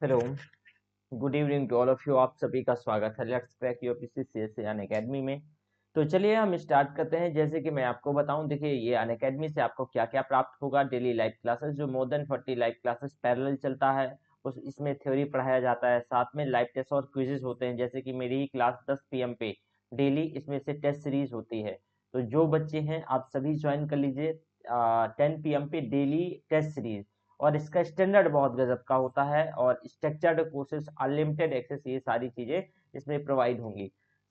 Hello, good evening to all of you. आप सभी का स्वागत है let's crack your PCCS Unacademy में। तो चलिए हम स्टार्ट करते हैं। जैसे कि मैं आपको बताऊं, देखिए ये अन अकेडमी से आपको क्या क्या प्राप्त होगा। डेली लाइव क्लासेस, जो more than 40 live classes parallel चलता है, उस इसमें थ्योरी पढ़ाया जाता है, साथ में लाइव टेस्ट और क्विजेज होते हैं। जैसे कि मेरी ही क्लास 10 PM पे डेली इसमें से टेस्ट सीरीज होती है। तो जो बच्चे हैं आप सभी ज्वाइन कर लीजिए 10 PM पे डेली टेस्ट सीरीज। और इसका स्टैंडर्ड बहुत गजब का होता है और स्ट्रक्चर्ड कोर्सेज, अनलिमिटेड एक्सेस, ये सारी चीजें इसमें प्रोवाइड होंगी।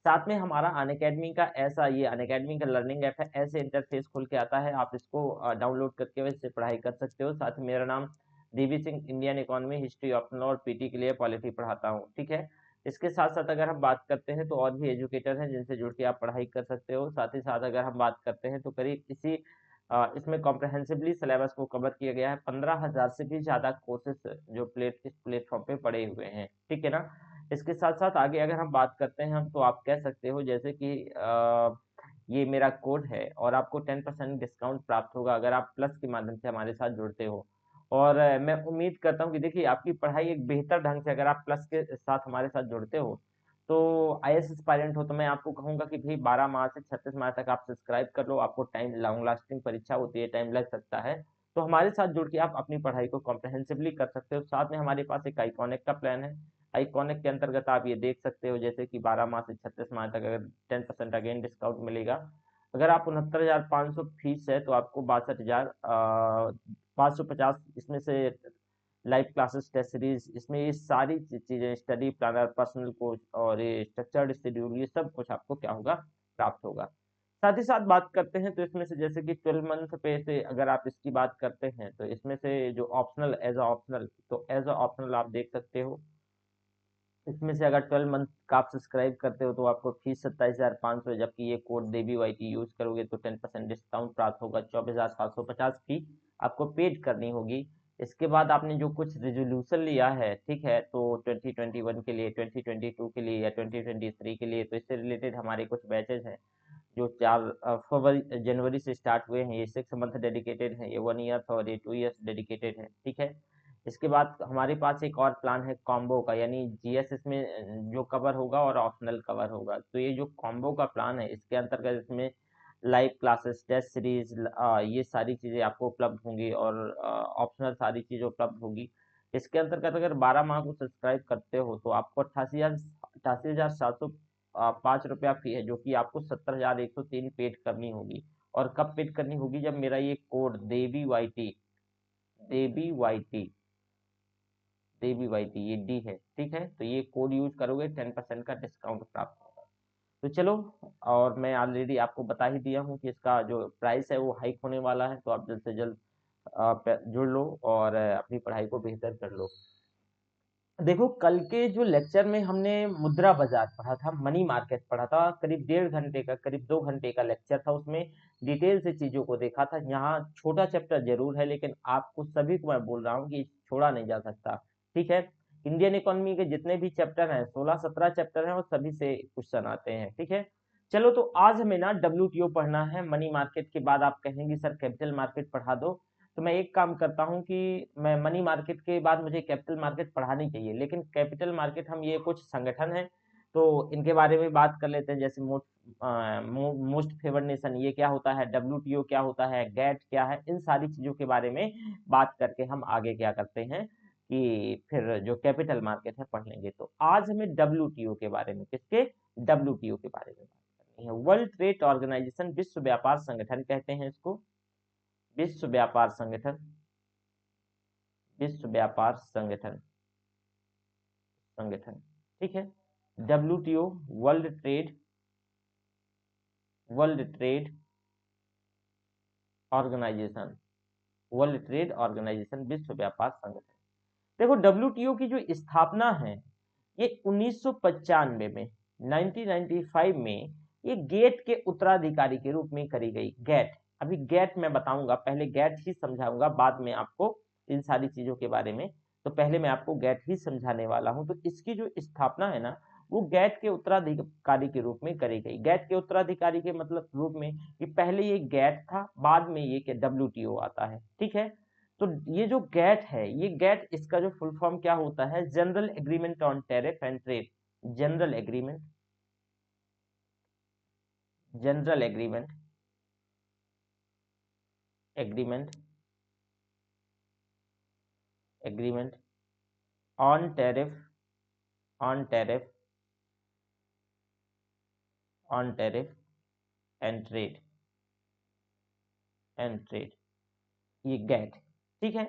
साथ में हमारा अनअकैडमी का ऐसा, ये अनअकैडमी का लर्निंग ऐप है, ऐसे इंटरफेस खुल के आता है, आप इसको डाउनलोड करके वैसे पढ़ाई कर सकते हो। साथ ही मेरा नाम Devi Singh, Indian economy, history optional और पीटी के लिए पॉलिटी पढ़ाता हूँ, ठीक है। इसके साथ साथ अगर हम बात करते हैं तो और भी एजुकेटर हैं जिनसे जुड़ के आप पढ़ाई कर सकते हो। साथ ही साथ अगर हम बात करते हैं तो करीब इसी इसमें कॉम्प्रहेंसिवली सिलेबस को कवर किया गया है। 15,000 से भी ज्यादा कोर्सेज जो इस प्लेटफॉर्म पे पड़े हुए हैं, ठीक है ना। इसके साथ साथ आगे अगर हम बात करते हैं हम, तो आप कह सकते हो जैसे कि ये मेरा कोड है और आपको 10% डिस्काउंट प्राप्त होगा अगर आप प्लस के माध्यम से हमारे साथ जुड़ते हो। और मैं उम्मीद करता हूँ कि देखिए आपकी पढ़ाई एक बेहतर ढंग से, अगर आप प्लस के साथ हमारे साथ जुड़ते हो तो आईएएस एस्पायरेंट हो, तो मैं आपको कहूंगा कि भाई 12 माह से 36 माह तक आप सब्सक्राइब कर लो। आपको टाइम, लॉन्ग लास्टिंग परीक्षा होती है, टाइम लग सकता है। तो हमारे साथ जुड़ के आप अपनी पढ़ाई को कॉम्प्रहेंसिवली कर सकते हो। साथ में हमारे पास एक आईकॉनिक का प्लान है। आईकॉनिक के अंतर्गत आप ये देख सकते हो जैसे कि 12 माह से 36 माह तक अगर 10% अगेन डिस्काउंट मिलेगा। अगर आप 69,500 फीस है तो आपको 62,550 इसमें से लाइव क्लासेस, टेस्ट सीरीज, इसमें ये सारी चीजें, स्टडी प्लानर, पर्सनल कोच और ये स्ट्रक्चर्ड शेड्यूल, ये सब कुछ आपको क्या होगा, प्राप्त होगा। साथ ही साथ बात करते हैं तो इसमें से जैसे कि 12 मंथ पे से अगर आप इसकी बात करते हैं तो इसमें से जो ऑप्शनल, एज अ ऑप्शनल, तो एज अ ऑप्शनल आप देख सकते हो इसमें से अगर 12 मंथ का आप सब्सक्राइब करते हो तो आपको फीस 27,500 है, जबकि ये कोड देवी वाईटी यूज करोगे तो 10% डिस्काउंट प्राप्त होगा। 24,750 फी आपको पेड करनी होगी। इसके बाद आपने जो कुछ रेजोल्यूशन लिया है, ठीक है, तो 2021 के लिए, 2022 के लिए या 2023 के लिए, तो इससे रिलेटेड हमारे कुछ बैचेज हैं जो 4 जनवरी से स्टार्ट हुए हैं। ये 6 मंथ डेडिकेटेड है, ये 1 ईयर और ये 2 ईयर्स डेडिकेटेड है, ठीक है। इसके बाद हमारे पास एक और प्लान है कॉम्बो का, यानी जीएस इसमें जो कवर होगा और ऑप्शनल कवर होगा। तो ये जो कॉम्बो का प्लान है इसके अंतर्गत इसमें लाइव क्लासेस, टेस्ट सीरीज, ये सारी चीजें आपको उपलब्ध होंगी और ऑप्शनल सारी चीजें उपलब्ध होगी। इसके अंतर्गत अगर 12 माह को सब्सक्राइब करते हो तो आपको 88,705 रुपया फी है, जो कि आपको 70,103 पेड करनी होगी। और कब पेड करनी होगी? जब मेरा ये कोड देवी वाई टी, देवी वाई टी, देवी वाई टी, ये डी है, ठीक है, तो ये कोड यूज करोगे 10% का डिस्काउंट प्राप्त होगा। तो चलो, और मैं ऑलरेडी आपको बता ही दिया हूँ कि इसका जो प्राइस है वो हाइक होने वाला है, तो आप जल्द से जल्द जुड़ लो और अपनी पढ़ाई को बेहतर कर लो। देखो, कल के जो लेक्चर में हमने मुद्रा बाजार पढ़ा था, मनी मार्केट पढ़ा था, करीब 1.5 घंटे का, करीब 2 घंटे का लेक्चर था। उसमें डिटेल से चीजों को देखा था। यहाँ छोटा चैप्टर जरूर है लेकिन आपको सभी को मैं बोल रहा हूँ कि छोड़ा नहीं जा सकता, ठीक है। इंडियन इकोनॉमी के जितने भी चैप्टर हैं, 16-17 चैप्टर हैं और सभी से क्वेश्चन आते हैं, ठीक है। चलो, तो आज हमें ना डब्ल्यूटीओ पढ़ना है। मनी मार्केट के बाद आप कहेंगे सर कैपिटल मार्केट पढ़ा दो, तो मैं एक काम करता हूँ कि मैं मनी मार्केट के बाद मुझे कैपिटल मार्केट पढ़ानी चाहिए, लेकिन कैपिटल मार्केट हम, ये कुछ संगठन है तो इनके बारे में बात कर लेते हैं। जैसे मोस्ट फेवर्ड नेशन, ये क्या होता है, डब्ल्यूटीओ क्या होता है, गैट क्या है, इन सारी चीजों के बारे में बात करके हम आगे क्या करते हैं कि फिर जो कैपिटल मार्केट है पढ़ लेंगे। तो आज हमें डब्ल्यूटीओ के बारे में, किसके, डब्ल्यूटीओ के बारे में बात करनी है। वर्ल्ड ट्रेड ऑर्गेनाइजेशन, विश्व व्यापार संगठन कहते हैं इसको, विश्व व्यापार संगठन, विश्व व्यापार संगठन, संगठन, ठीक है। WTO, world trade, world trade organisation, world trade organisation, विश्व व्यापार संगठन। देखो, डब्ल्यूटीओ की जो स्थापना है ये 1995 में, 1995 में ये गेट के उत्तराधिकारी के रूप में करी गई। गेट, अभी गेट मैं बताऊंगा, पहले गेट ही समझाऊंगा, बाद में आपको इन सारी चीजों के बारे में। तो पहले मैं आपको गेट ही समझाने वाला हूं। तो इसकी जो स्थापना है ना, वो गेट के उत्तराधिकारी के रूप में करी गई। गेट के उत्तराधिकारी के मतलब रूप में कि पहले ये गेट था, बाद में ये डब्ल्यूटीओ आता है, ठीक है। तो ये जो गैट है, ये गैट, इसका जो फुल फॉर्म क्या होता है, general agreement on tariff and trade. General agreement, general agreement, agreement, agreement on tariff, on tariff, on tariff and trade, and trade, ये गैट। ठीक है,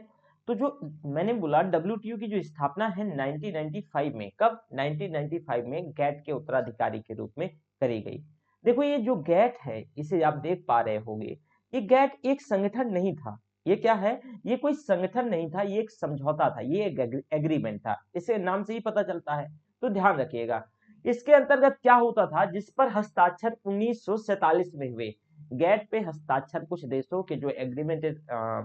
तो जो मैंने बोला डब्ल्यूटीओ की जो स्थापना है 1995 में, कब, 1995 में गैट के उत्तराधिकारी के रूप में करी गई। देखो ये जो गैट है, इसे आप देख पा रहे होंगे, ये गैट एक संगठन नहीं था। ये क्या है, ये कोई संगठन नहीं था, ये एक समझौता था, ये एक एग्रीमेंट था, इसे नाम से ही पता चलता है। तो ध्यान रखिएगा, इसके अंतर्गत क्या होता था, जिस पर हस्ताक्षर 1947 में हुए। गैट पे हस्ताक्षर कुछ देशों के जो एग्रीमेंट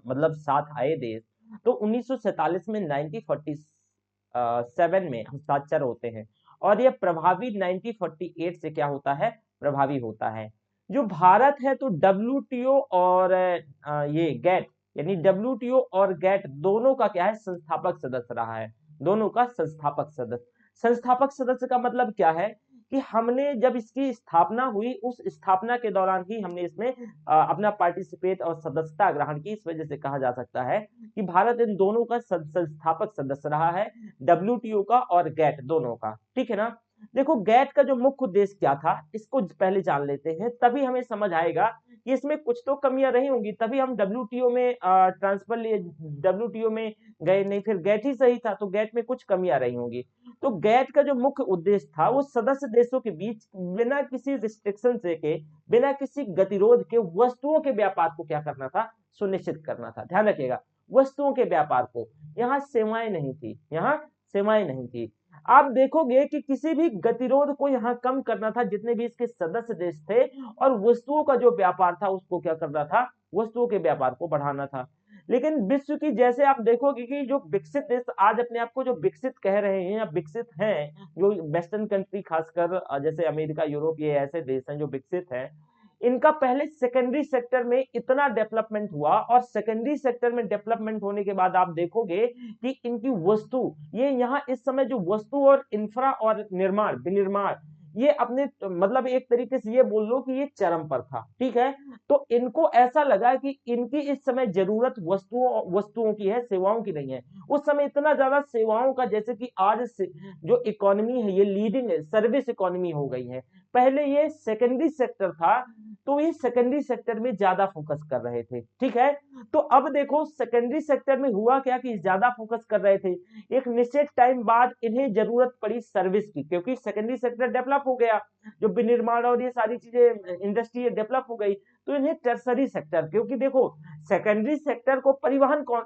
मतलब साथ आए देश, तो 1947 में 1947 में हस्ताक्षर होते हैं, और ये प्रभावी 1948 से क्या होता है, प्रभावी होता है। जो भारत है तो डब्ल्यूटीओ और ये गैट, यानी डब्ल्यूटीओ और गैट दोनों का क्या है, संस्थापक सदस्य रहा है, दोनों का संस्थापक सदस्य। संस्थापक सदस्य का मतलब क्या है कि हमने जब इसकी स्थापना हुई, उस स्थापना के दौरान ही हमने इसमें अपना पार्टिसिपेट और सदस्यता ग्रहण की, इस वजह से कहा जा सकता है कि भारत इन दोनों का संस्थापक सदस्य रहा है, डब्ल्यूटीओ का और गैट दोनों का। ठीक है ना। देखो गैट का जो मुख्य उद्देश्य क्या था, इसको पहले जान लेते हैं, तभी हमें समझ आएगा कि इसमें कुछ तो कमियां रही होंगी, तभी हम डब्ल्यूटीओ में ट्रांसफर लिए, डब्ल्यूटीओ में गए नहीं, फिर गैट ही सही था, तो गैट में कुछ कमियां रही होंगी। तो गैट का जो मुख्य उद्देश्य था, वो सदस्य देशों के बीच बिना किसी रिस्ट्रिक्शन से के, बिना किसी गतिरोध के वस्तुओं के व्यापार को क्या करना था, सुनिश्चित करना था। ध्यान रखिएगा, वस्तुओं के व्यापार को, यहाँ सेवाएं नहीं थी, यहाँ सेवाएं नहीं थी। आप देखोगे कि किसी भी गतिरोध को यहाँ कम करना था, जितने भी इसके सदस्य देश थे, और वस्तुओं का जो व्यापार था उसको क्या करना था, वस्तुओं के व्यापार को बढ़ाना था। लेकिन विश्व की, जैसे आप देखोगे कि जो विकसित देश आज अपने आप को जो विकसित कह रहे हैं या विकसित हैं, जो वेस्टर्न कंट्री खासकर जैसे अमेरिका, यूरोप, ये ऐसे देश हैं जो विकसित हैं, इनका पहले सेकेंडरी सेक्टर में इतना डेवलपमेंट हुआ, और सेकेंडरी सेक्टर में डेवलपमेंट होने के बाद आप देखोगे कि इनकी वस्तु, ये यहाँ इस समय जो वस्तु और इंफ्रा और निर्माण, विनिर्माण, ये अपने मतलब एक तरीके से ये बोल लो कि ये चरम पर था। ठीक है, तो इनको ऐसा लगा कि इनकी इस समय जरूरत वस्तुओं की है, सेवाओं की नहीं है। उस समय इतना ज्यादा सेवाओं का, जैसे कि आज से जो इकोनॉमी है, ये लीडिंग सर्विस इकोनॉमी हो गई है। पहले ये सेकेंडरी सेक्टर था, तो ये सेकेंडरी सेक्टर में ज्यादा फोकस कर रहे थे। ठीक है, तो अब देखो सेकेंडरी सेक्टर में हुआ क्या कि ज्यादा फोकस कर रहे थे, एक निश्चित टाइम बाद इन्हें जरूरत पड़ी सर्विस की, क्योंकि सेकेंडरी सेक्टर डेवलप हो गया, जो विनिर्माण और ये सारी चीजें, इंडस्ट्री डेवलप हो गई, तो इन्हें टर्सरी सेक्टर, क्योंकि देखो सेकेंडरी सेक्टर को परिवहन कौन,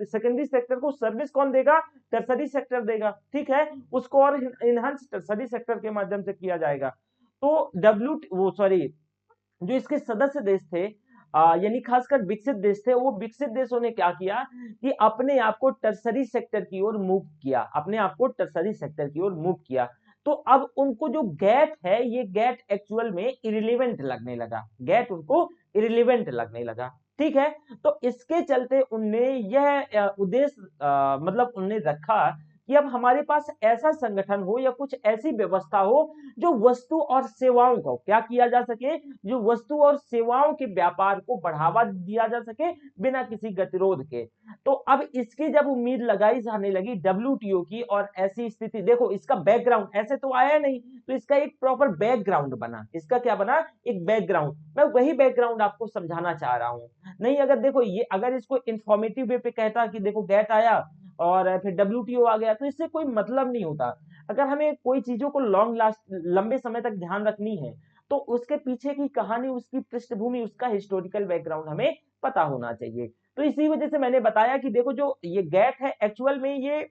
सेकेंडरी सेक्टर को सर्विस कौन देगा, टर्सरी सेक्टर देगा। ठीक है, उसको और इनहांस टर्सरी सेक्टर के माध्यम से किया जाएगा। तो जो इसके सदस्य देश थे, यानी खासकर विकसित देश थे, वो विकसित देशों ने क्या किया कि अपने आप को टर्सरी सेक्टर की ओर मूव किया, अपने आप को टर्सरी सेक्टर की ओर मूव किया। तो अब उनको जो गैट है, ये गैट एक्चुअल में इरिलेवेंट लगने लगा, गैट उनको इरिलेवेंट लगने लगा। ठीक है, तो इसके चलते उनने यह उद्देश्य मतलब उनने रखा कि अब हमारे पास ऐसा संगठन हो या कुछ ऐसी व्यवस्था हो जो वस्तु और सेवाओं को क्या किया जा सके, जो वस्तु और सेवाओं के व्यापार को बढ़ावा दिया जा सके बिना किसी गतिरोध के। तो अब इसकी जब उम्मीद लगाई जाने लगी डब्ल्यूटीओ की, और ऐसी स्थिति, देखो इसका बैकग्राउंड ऐसे तो आया नहीं, तो इसका एक प्रॉपर बैकग्राउंड बना, इसका क्या बना, एक बैकग्राउंड। मैं वही बैकग्राउंड आपको समझाना चाह रहा हूं। नहीं, अगर देखो ये, अगर इसको इंफॉर्मेटिव वे पे कहता कि देखो गैट आया और फिर डब्ल्यूटीओ आ गया, तो इससे कोई मतलब नहीं होता। अगर हमें कोई चीजों को लंबे समय तक ध्यान रखनी है, तो उसके पीछे की कहानी, उसकी पृष्ठभूमि, उसका हिस्टोरिकल बैकग्राउंड हमें पता होना चाहिए। तो इसी वजह से मैंने बताया कि देखो जो ये गैट है, एक्चुअल में ये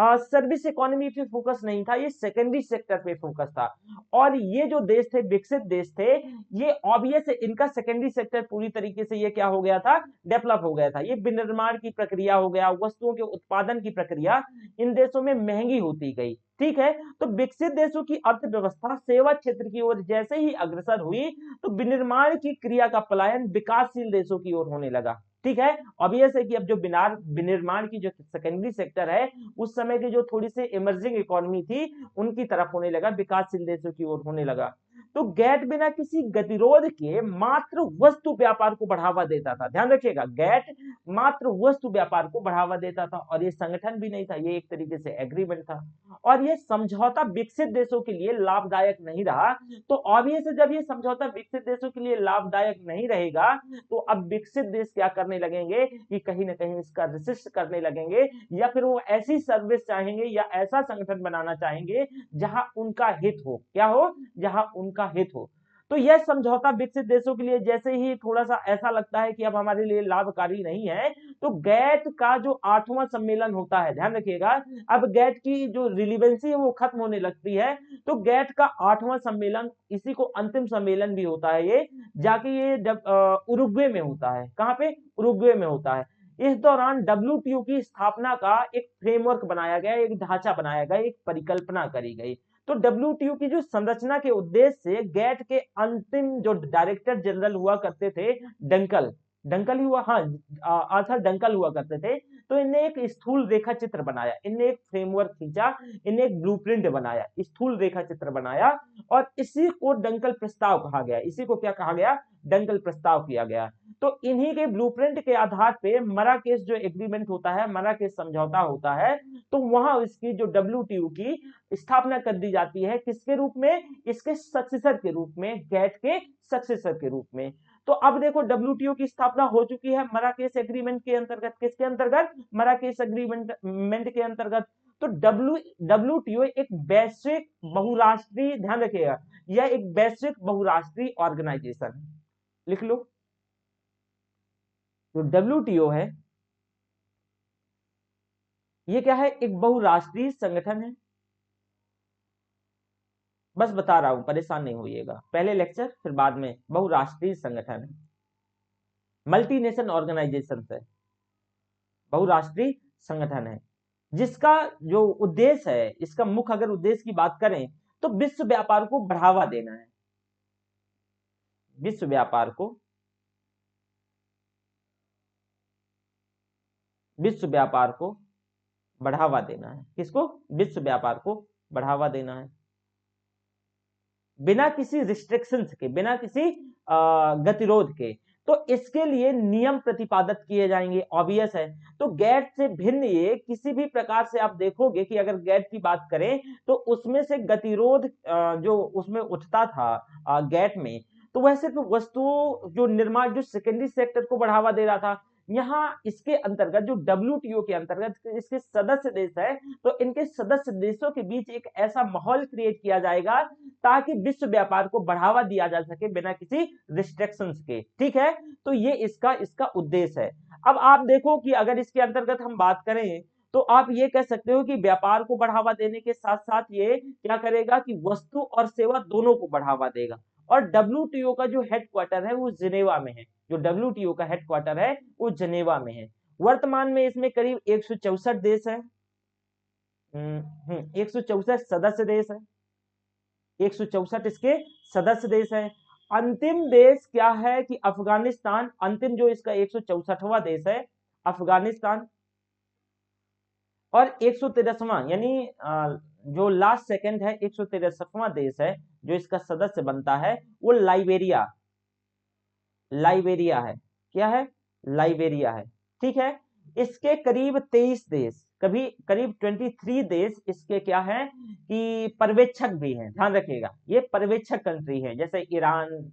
सर्विस इकोनॉमी पे फोकस नहीं था, ये सेकेंडरी सेक्टर पे फोकस था। और ये जो देश थे, विकसित देश थे, ये ऑब्वियस है इनका सेकेंडरी सेक्टर पूरी तरीके से ये क्या हो गया था, डेवलप हो गया था। ये विनिर्माण की प्रक्रिया हो गया, वस्तुओं के उत्पादन की प्रक्रिया इन देशों में महंगी होती गई। ठीक है, तो विकसित देशों की अर्थव्यवस्था सेवा क्षेत्र की ओर जैसे ही अग्रसर हुई, तो विनिर्माण की क्रिया का पलायन विकासशील देशों की ओर होने लगा। ठीक है। ऑब्वियस है कि अब जो विनिर्माण की जो सेकेंडरी सेक्टर है उस समय की जो थोड़ी सी इमर्जिंग इकोनॉमी थी उनकी तरफ होने लगा, विकासशील देशों की ओर होने लगा। तो गैट बिना किसी गतिरोध के मात्र वस्तु व्यापार को बढ़ावा देता था। ध्यान रखिएगा, गैट मात्र वस्तु व्यापार को बढ़ावा देता था और ये संगठन भी नहीं था, ये एक तरीके से एग्रीमेंट था। और ये समझौता विकसित देशों के लिए लाभदायक नहीं रहा। तो ऑब्वियस है जब ये समझौता विकसित देशों के लिए लाभदायक नहीं रहेगा तो अब विकसित देश क्या करने लगेंगे कि कहीं ना कहीं इसका रेसिस्ट करने लगेंगे, या फिर वो ऐसी सर्विस चाहेंगे या ऐसा संगठन बनाना चाहेंगे जहां उनका हित हो। क्या हो? जहां उनका हित हो। तो यह समझौता विकसित देशों के लिए जैसे ही थोड़ा सा ऐसा लगता है कि अब हमारे लिए लाभकारी नहीं है, तो गैट का जो 8वां सम्मेलन होता है, ध्यान रखिएगा, अब गैट की जो रिलीवेंसी है वो खत्म होने लगती है। तो गैट का 8वां सम्मेलन, इसी को अंतिम सम्मेलन भी होता है, ये जाके ये उरुग्वे में होता है। कहां पे? उरुग्वे में होता है। इस दौरान डब्ल्यूटीओ की स्थापना का एक फ्रेमवर्क बनाया गया, एक ढांचा बनाया गया, एक परिकल्पना करी गई। तो डब्ल्यूटीओ की जो संरचना के उद्देश्य से गैट के अंतिम जो डायरेक्टर जनरल हुआ करते थे, डंकल डंकल ही हुआ, हाँ, आर्थर डंकल हुआ करते थे। तो इनने एक स्थूल रेखा चित्र बनाया, इनने एक फ्रेमवर्क खींचा, इनने एक ब्लूप्रिंट बनाया, स्थूल रेखा चित्र बनाया, और इसी को डंकल प्रस्ताव कहा गया। इसी को क्या कहा गया? डंकल प्रस्ताव किया गया। तो इन्हीं के ब्लूप्रिंट के आधार पे मराकेश जो एग्रीमेंट होता है, मराकेश समझौता होता है, तो वहां इसकी जो डब्ल्यूटीओ की स्थापना कर दी जाती है। किसके रूप में? इसके सक्सेसर के रूप में, गैट के सक्सेसर के रूप में। तो अब देखो डब्ल्यूटीओ की स्थापना हो चुकी है मराकेश एग्रीमेंट के अंतर्गत। किसके अंतर्गत? मराकेश एग्रीमेंट के अंतर्गत। तो डब्ल्यूटीओ एक वैश्विक बहुराष्ट्रीय, ध्यान रखिएगा, यह एक वैश्विक बहुराष्ट्रीय ऑर्गेनाइजेशन है। लिख लो, जो डब्ल्यूटीओ है ये क्या है? एक बहुराष्ट्रीय संगठन है। बस बता रहा हूं, परेशान नहीं होइएगा, पहले लेक्चर फिर बाद में। बहुराष्ट्रीय संगठन है, मल्टीनेशनल ऑर्गेनाइजेशन है, बहुराष्ट्रीय संगठन है, जिसका जो उद्देश्य है, इसका मुख्य अगर उद्देश्य की बात करें तो विश्व व्यापार को बढ़ावा देना है। विश्व व्यापार को बढ़ावा देना है। किसको? विश्व व्यापार को बढ़ावा देना है, बिना किसी रिस्ट्रिक्शंस के, बिना किसी गतिरोध के। तो इसके लिए नियम प्रतिपादित किए जाएंगे, ऑब्वियस है। तो गैट से भिन्न ये किसी भी प्रकार से आप देखोगे कि अगर गैट की बात करें तो उसमें से गतिरोध जो उसमें उठता था गैट में, तो वह सिर्फ वस्तुओं जो निर्माण, जो सेकेंडरी सेक्टर को बढ़ावा दे रहा था। यहाँ इसके अंतर्गत जो डब्ल्यूटीओ के अंतर्गत इसके सदस्य देश है, तो इनके सदस्य देशों के बीच एक ऐसा माहौल क्रिएट किया जाएगा ताकि विश्व व्यापार को बढ़ावा दिया जा सके बिना किसी रिस्ट्रिक्शंस के। ठीक है, तो ये इसका उद्देश्य है। अब आप देखो कि अगर इसके अंतर्गत हम बात करें तो आप ये कह सकते हो कि व्यापार को बढ़ावा देने के साथ साथ ये क्या करेगा कि वस्तु और सेवा दोनों को बढ़ावा देगा। और डब्ल्यूटीओ का जो हेडक्वार्टर है वो जिनेवा में है, जो डब्ल्यूटीओ का हेडक्वार्टर है वो जिनेवा में है। वर्तमान में इसमें करीब 164 देश है, 164 सदस्य देश है, 164 इसके सदस्य देश हैं। अंतिम देश क्या है कि अफगानिस्तान, अंतिम जो इसका 164वां देश है अफगानिस्तान, और 163वां यानी जो लास्ट सेकंड है 163वां देश है जो इसका सदस्य बनता है वो लाइबेरिया है। क्या है? लाइबेरिया है। ठीक है, इसके करीब 23 देश, करीब 23 देश इसके क्या है कि पर्यवेक्षक भी हैं। ध्यान रखिएगा, ये पर्यवेक्षक कंट्री है, जैसे ईरान,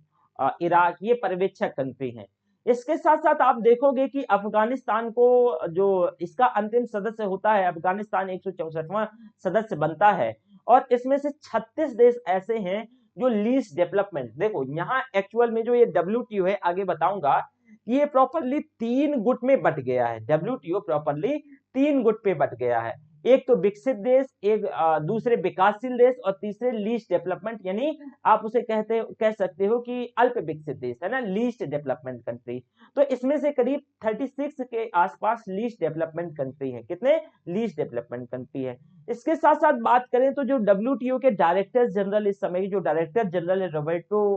इराक, ये पर्यवेक्षक कंट्री हैं। इसके साथ साथ आप देखोगे कि अफगानिस्तान को जो इसका अंतिम सदस्य होता है, अफगानिस्तान 164वां सदस्य बनता है, और इसमें से 36 देश ऐसे हैं जो लीस्ट डेवलपमेंट, देखो यहाँ एक्चुअल में जो ये डब्ल्यूटीओ है, आगे बताऊंगा, ये प्रॉपरली 3 गुट में बट गया है। डब्ल्यूटीओ प्रॉपरली 3 गुट पे बट गया है, एक तो विकसित देश, एक दूसरे विकासशील देश, और तीसरे लीस्ट डेवलपमेंट, यानी आप उसे कह सकते हो कि अल्प विकसित देश है ना, लीस्ट डेवलपमेंट कंट्री। तो इसमें से करीब 36 के आसपास लीस्ट डेवलपमेंट कंट्री है। कितने? लीस्ट डेवलपमेंट कंट्री है। इसके साथ साथ बात करें तो जो डब्ल्यूटीओ के डायरेक्टर जनरल, इस समय जो डायरेक्टर जनरल है रॉबर्टो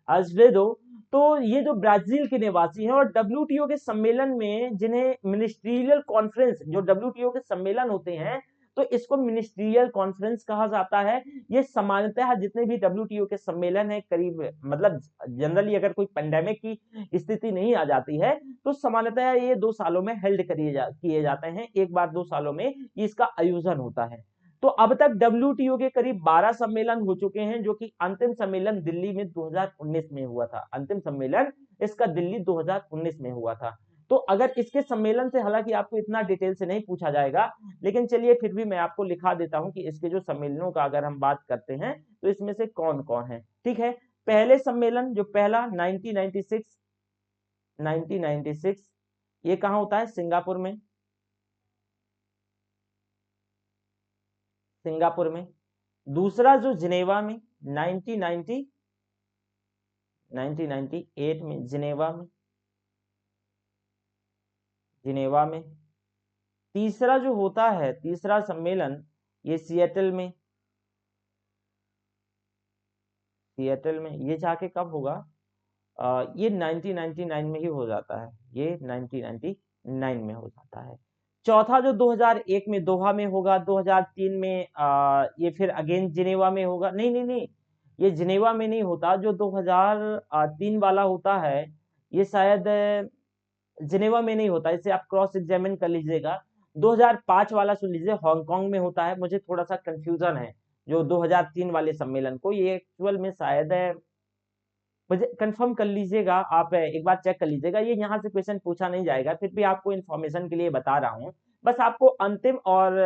अज़ेवेदो, तो ये जो ब्राजील के निवासी हैं, और डब्ल्यूटीओ के सम्मेलन में जिन्हें मिनिस्ट्रियल कॉन्फ्रेंस, जो डब्ल्यूटीओ के सम्मेलन होते हैं तो इसको मिनिस्ट्रियल कॉन्फ्रेंस कहा जाता है। ये सामान्यतः जितने भी डब्ल्यूटीओ के सम्मेलन है, करीब मतलब जनरली अगर कोई पेंडेमिक की स्थिति नहीं आ जाती है तो सामान्यतः ये 2 सालों में हेल्ड किए जाते हैं, एक बार 2 सालों में इसका आयोजन होता है। तो अब तक डब्ल्यूटीओ के करीब 12 सम्मेलन हो चुके हैं, जो कि अंतिम सम्मेलन दिल्ली में 2019 में हुआ था। अंतिम सम्मेलन इसका दिल्ली 2019 में हुआ था। तो अगर इसके सम्मेलन से, हालांकि आपको इतना डिटेल से नहीं पूछा जाएगा, लेकिन चलिए फिर भी मैं आपको लिखा देता हूं कि इसके जो सम्मेलनों का अगर हम बात करते हैं तो इसमें से कौन कौन है। ठीक है, पहले सम्मेलन जो पहला 1996 ये कहाँ होता है? सिंगापुर में। सिंगापुर में। दूसरा जो जिनेवा में 1998 में जिनेवा में। तीसरा जो होता है, तीसरा सम्मेलन ये सिएटल में। ये जाके कब होगा? ये 1999 में ही हो जाता है, ये 1999 में हो जाता है। चौथा जो 2001 में दोहा में होगा, 2003 में ये फिर अगेन जिनेवा में होगा। नहीं, ये जिनेवा में नहीं होता। जो 2003 वाला होता है ये शायद जिनेवा में नहीं होता, इसे आप क्रॉस एग्जामिन कर लीजिएगा। 2005 वाला सुन लीजिए, हांगकांग में होता है। मुझे थोड़ा सा कंफ्यूजन है जो 2003 वाले सम्मेलन को, ये एक्चुअल में शायद मुझे कंफर्म कर लीजिएगा, आप एक बार चेक कर लीजिएगा। ये यहाँ से क्वेश्चन पूछा नहीं जाएगा, फिर भी आपको इन्फॉर्मेशन के लिए बता रहा हूँ। बस आपको अंतिम और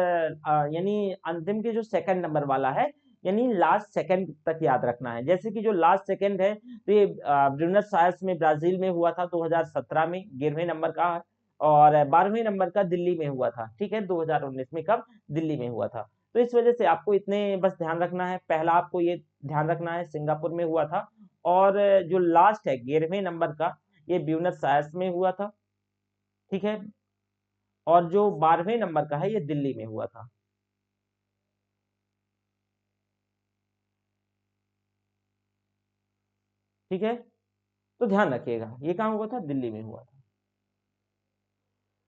यानी अंतिम के जो सेकंड नंबर वाला है, यानी लास्ट सेकंड तक याद रखना है। जैसे कि जो लास्ट सेकंड है तो ये ब्यूनस आयर्स में ब्राजील में हुआ था 2017 में 11वें नंबर का, और 12वें नंबर का दिल्ली में हुआ था। ठीक है, 2019 में कब? दिल्ली में हुआ था। तो इस वजह से आपको इतने बस ध्यान रखना है। पहला आपको ये ध्यान रखना है सिंगापुर में हुआ था, और जो लास्ट है 11वें नंबर का ये ब्यूनस आयर्स में हुआ था। ठीक है, और जो 12वें नंबर का है ये दिल्ली में हुआ था। ठीक है, तो ध्यान रखिएगा, ये कहाँ हुआ था? दिल्ली में हुआ था।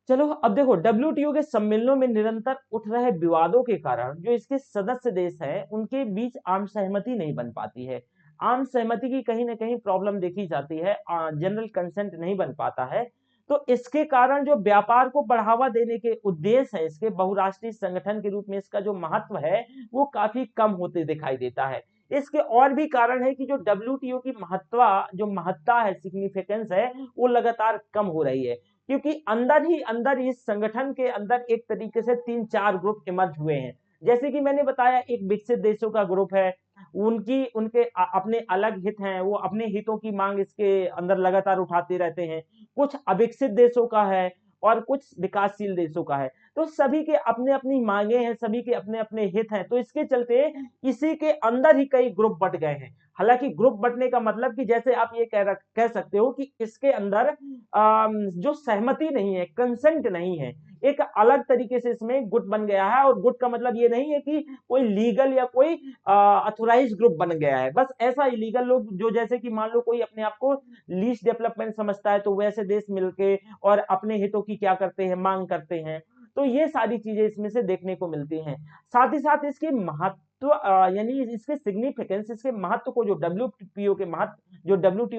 चलो अब देखो, डब्ल्यूटीओ के सम्मेलनों में निरंतर उठ रहे विवादों के कारण जो इसके सदस्य देश हैं उनके बीच आम सहमति नहीं बन पाती है। आम सहमति की कहीं ना कहीं प्रॉब्लम देखी जाती है, जनरल कंसेंट नहीं बन पाता है। तो इसके कारण जो व्यापार को बढ़ावा देने के उद्देश्य है, इसके बहुराष्ट्रीय संगठन के रूप में इसका जो महत्व है वो काफी कम होते दिखाई देता है। इसके और भी कारण है कि जो डब्ल्यूटीओ की महत्ता है, सिग्निफिकेंस है, वो लगातार कम हो रही है। क्योंकि अंदर ही अंदर इस संगठन के अंदर एक तरीके से 3-4 ग्रुप इमर्ज हुए हैं। जैसे कि मैंने बताया, एक विकसित देशों का ग्रुप है, उनके अपने अलग हित हैं, वो अपने हितों की मांग इसके अंदर लगातार उठाते रहते हैं। कुछ अविकसित देशों का है और कुछ विकासशील देशों का है। तो सभी के अपने अपनी मांगे हैं, सभी के अपने अपने हित हैं, तो इसके चलते इसी के अंदर ही कई ग्रुप बट गए हैं। हालांकि ग्रुप बटने का मतलब कि जैसे आप ये कह सकते हो कि इसके अंदर जो सहमति नहीं है, कंसेंट नहीं है, एक अलग तरीके से इसमें गुट बन गया है। और गुट का मतलब ये नहीं है कि कोई लीगल या कोई अथोराइज ग्रुप बन गया है। बस ऐसा इलीगल लोग, जो जैसे कि मान लो कोई अपने आप को लीस्ट डेवलपमेंट समझता है, तो वैसे देश मिलके और अपने हितों की क्या करते हैं, मांग करते हैं। तो ये सारी चीजें इसमें से देखने को मिलती हैं। साथ ही साथ इसकी महत्व यानी इसके सिग्निफिकेंस, इसके महत्व को, जो डब्ल्यूटीओ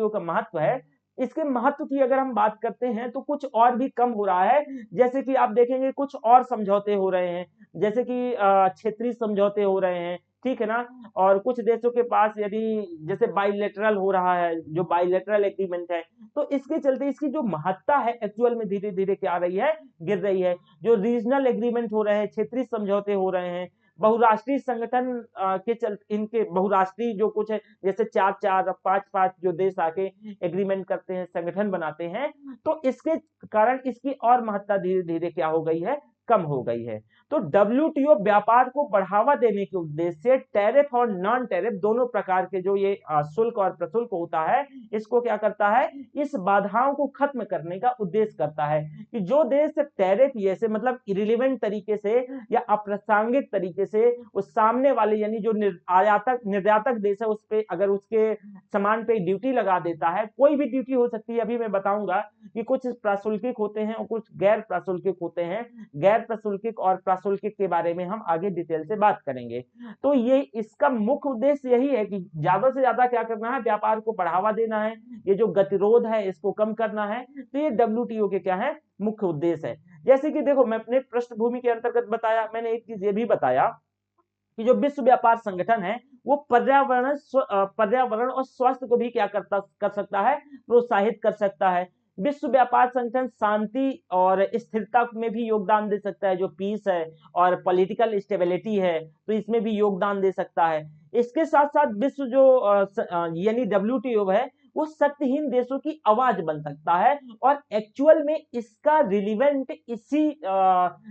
का महत्व है, इसके महत्व की अगर हम बात करते हैं तो कुछ और भी कम हो रहा है। जैसे कि आप देखेंगे कुछ और समझौते हो रहे हैं, जैसे कि क्षेत्रीय समझौते हो रहे हैं। ठीक है ना, और कुछ देशों के पास यदि जैसे बाइलेटरल हो रहा है, जो बाइलेटरल एग्रीमेंट है, तो इसके चलते इसकी जो महत्ता है एक्चुअल में धीरे धीरे क्या रही है? गिर रही है। जो रीजनल एग्रीमेंट हो रहे हैं, क्षेत्रीय समझौते हो रहे हैं, बहुराष्ट्रीय संगठन के चलते, इनके बहुराष्ट्रीय जो कुछ है, जैसे 4-4 5-5 जो देश आके एग्रीमेंट करते हैं, संगठन बनाते हैं, तो इसके कारण इसकी और महत्ता धीरे धीरे क्या हो गई है? कम हो गई है। तो डब्ल्यूटीओ व्यापार को बढ़ावा देने के उद्देश्य से टैरिफ और नॉन टैरिफ दोनों प्रकार के जो ये शुल्क और प्रशुल्क होता है, इसको क्या करता है, इस बाधाओं को खत्म करने का उद्देश्य करता है कि जो देश टैरिफ जैसे मतलब इरिलीवेंट तरीके से या अप्रासंगिक तरीके से उस सामने वाले यानी जो आयातक निर्यातक देश है उस पे अगर उसके सामान पे ड्यूटी लगा देता है, कोई भी ड्यूटी हो सकती है, अभी मैं बताऊंगा कि कुछ प्राशुल्किक होते हैं और कुछ गैर प्राशुल्किक होते हैं। गैर प्राशुल्किक और प्राशुल्किक के बारे में हम आगे डिटेल से बात करेंगे। तो ये इसका मुख्य उद्देश्य यही है कि ज्यादा से ज्यादा क्या करना है, व्यापार को बढ़ावा देना है, ये जो गतिरोध है इसको कम करना है। तो ये डब्ल्यूटीओ के क्या है, मुख्य उद्देश्य है। जैसे कि देखो, मैं अपने पृष्ठभूमि के अंतर्गत बताया, मैंने एक चीज ये भी बताया कि जो विश्व व्यापार संगठन है वो पर्यावरण और स्वास्थ्य को भी क्या कर सकता है, प्रोत्साहित कर सकता है। विश्व व्यापार संगठन शांति और स्थिरता में भी योगदान दे सकता है, जो पीस है और पॉलिटिकल स्टेबिलिटी है, तो इसमें भी योगदान दे सकता है। इसके साथ साथ विश्व जो यानी डब्ल्यूटीओ है वो शक्तिहीन देशों की आवाज बन सकता है, और एक्चुअल में इसका रिलीवेंट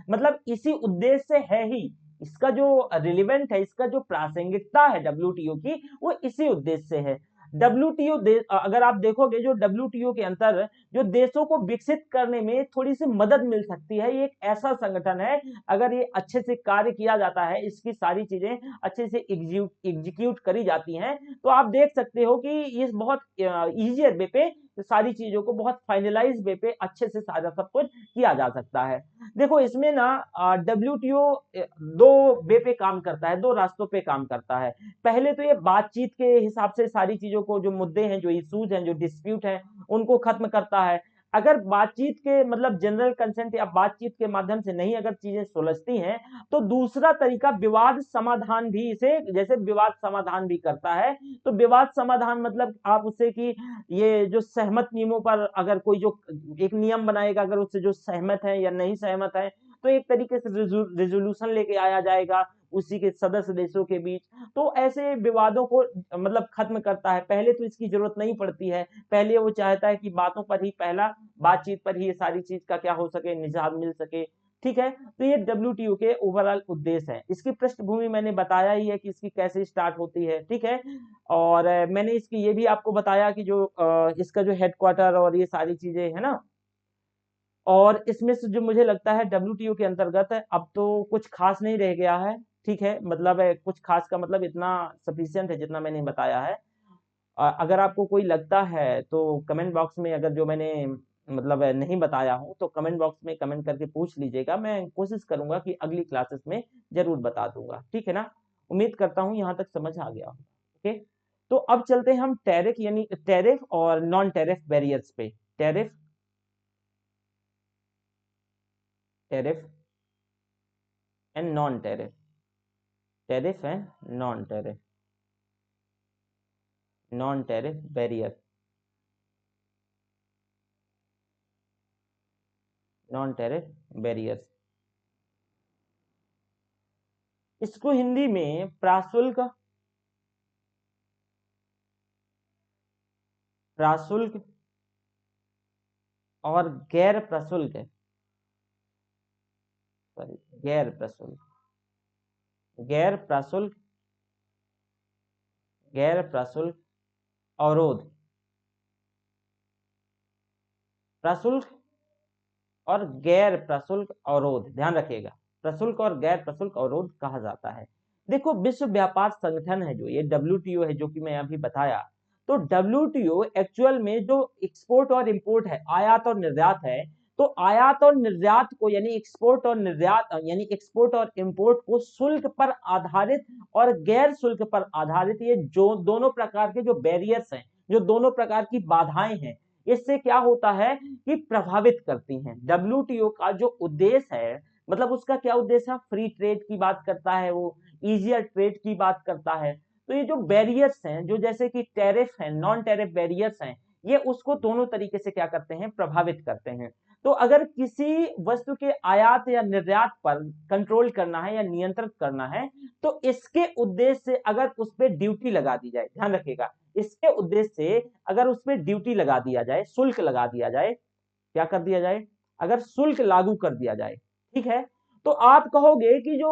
मतलब इसी उद्देश्य से है ही। इसका जो रिलेवेंट है, इसका जो प्रासंगिकता है डब्ल्यूटीओ की, वो इसी उद्देश्य से है। डब्ल्यूटीओ अगर आप देखोगे, जो डब्ल्यूटीओ के अंतर जो देशों को विकसित करने में थोड़ी सी मदद मिल सकती है, ये एक ऐसा संगठन है, अगर ये अच्छे से कार्य किया जाता है, इसकी सारी चीजें अच्छे से एग्जीक्यूट करी जाती हैं, तो आप देख सकते हो कि ये बहुत इजियर वे पे सारी चीजों को बहुत फाइनलाइज वे पे अच्छे से सारा सब कुछ किया जा सकता है। देखो इसमें ना डब्ल्यूटीओ दो वे पे काम करता है, दो रास्तों पे काम करता है। पहले तो ये बातचीत के हिसाब से सारी चीजों को, जो मुद्दे हैं, जो इश्यूज हैं, जो डिस्प्यूट हैं, उनको खत्म करता है। अगर बातचीत के मतलब जनरल कंसेंट या बातचीत के माध्यम से नहीं अगर चीजें सुलझती हैं, तो दूसरा तरीका विवाद समाधान भी, इसे जैसे विवाद समाधान भी करता है। तो विवाद समाधान मतलब आप उससे कि ये जो सहमत नियमों पर अगर कोई जो एक नियम बनाएगा, अगर उससे जो सहमत है या नहीं सहमत है, तो एक तरीके से रिजोल्यूशन लेके आया जाएगा उसी के सदस्य देशों के बीच। तो ऐसे विवादों को मतलब खत्म करता है। पहले तो इसकी जरूरत नहीं पड़ती है, पहले वो चाहता है कि बातों पर ही, पहला बातचीत पर ही ये सारी चीज का क्या हो सके, निजात मिल सके। ठीक है, तो ये डब्ल्यूटीओ के ओवरऑल उद्देश्य है। इसकी पृष्ठभूमि मैंने बताया ही है कि इसकी कैसे स्टार्ट होती है। ठीक है, और मैंने इसकी ये भी आपको बताया कि जो इसका जो हेडक्वार्टर और ये सारी चीजें है ना, और इसमें से जो मुझे लगता है डब्ल्यूटीओ के अंतर्गत अब तो कुछ खास नहीं रह गया है। ठीक है, मतलब कुछ खास का मतलब इतना सफिशियंट है जितना मैंने बताया है। अगर आपको कोई लगता है तो कमेंट बॉक्स में, अगर जो मैंने मतलब नहीं बताया हूँ तो कमेंट बॉक्स में कमेंट करके पूछ लीजिएगा, मैं कोशिश करूंगा कि अगली क्लासेस में जरूर बता दूंगा। ठीक है ना, उम्मीद करता हूँ यहाँ तक समझ आ गया। ओके, तो अब चलते हैं हम टैरिफ यानी टैरिफ और नॉन टैरिफ बैरियर्स पे। Tariff tariff and non tariff, tariff and non tariff, non tariff barrier, non tariff barriers. इसको हिंदी में प्राशुल्क, प्राशुल्क और गैर प्रशुल्क, सॉरी गैर प्रशुल्क, गैर प्रशुल्क, गैर प्रशुल्क अवरोध, प्रशुल्क और गैर प्रशुल्क अवरोध, ध्यान रखिएगा, प्रशुल्क और गैर प्रशुल्क अवरोध कहा जाता है। देखो विश्व व्यापार संगठन है जो ये डब्ल्यूटीओ है, जो कि मैं अभी बताया, तो डब्ल्यूटीओ एक्चुअल में जो एक्सपोर्ट और इंपोर्ट है, आयात और निर्यात है, तो आयात और निर्यात को यानी एक्सपोर्ट और निर्यात यानी एक्सपोर्ट और इंपोर्ट को शुल्क पर आधारित और गैर शुल्क पर आधारित, ये जो दोनों प्रकार के जो बैरियर्स हैं, जो दोनों प्रकार की बाधाएं हैं, इससे क्या होता है कि प्रभावित करती हैं। डब्ल्यूटीओ का जो उद्देश्य है, मतलब उसका क्या उद्देश्य है, फ्री ट्रेड की बात करता है, वो इजियर ट्रेड की बात करता है। तो ये जो बैरियर्स हैं, जो जैसे कि टैरिफ है, नॉन टैरिफ बैरियर्स हैं, ये उसको दोनों तरीके से क्या करते हैं, प्रभावित करते हैं। तो अगर किसी वस्तु के आयात या निर्यात पर कंट्रोल करना है या नियंत्रित करना है, तो इसके उद्देश्य से अगर उस पर ड्यूटी लगा दी जाए, ध्यान रखिएगा, इसके उद्देश्य से अगर उस पर ड्यूटी लगा दिया जाए, शुल्क लगा दिया जाए, क्या कर दिया जाए, अगर शुल्क लागू कर दिया जाए, ठीक है, तो आप कहोगे कि जो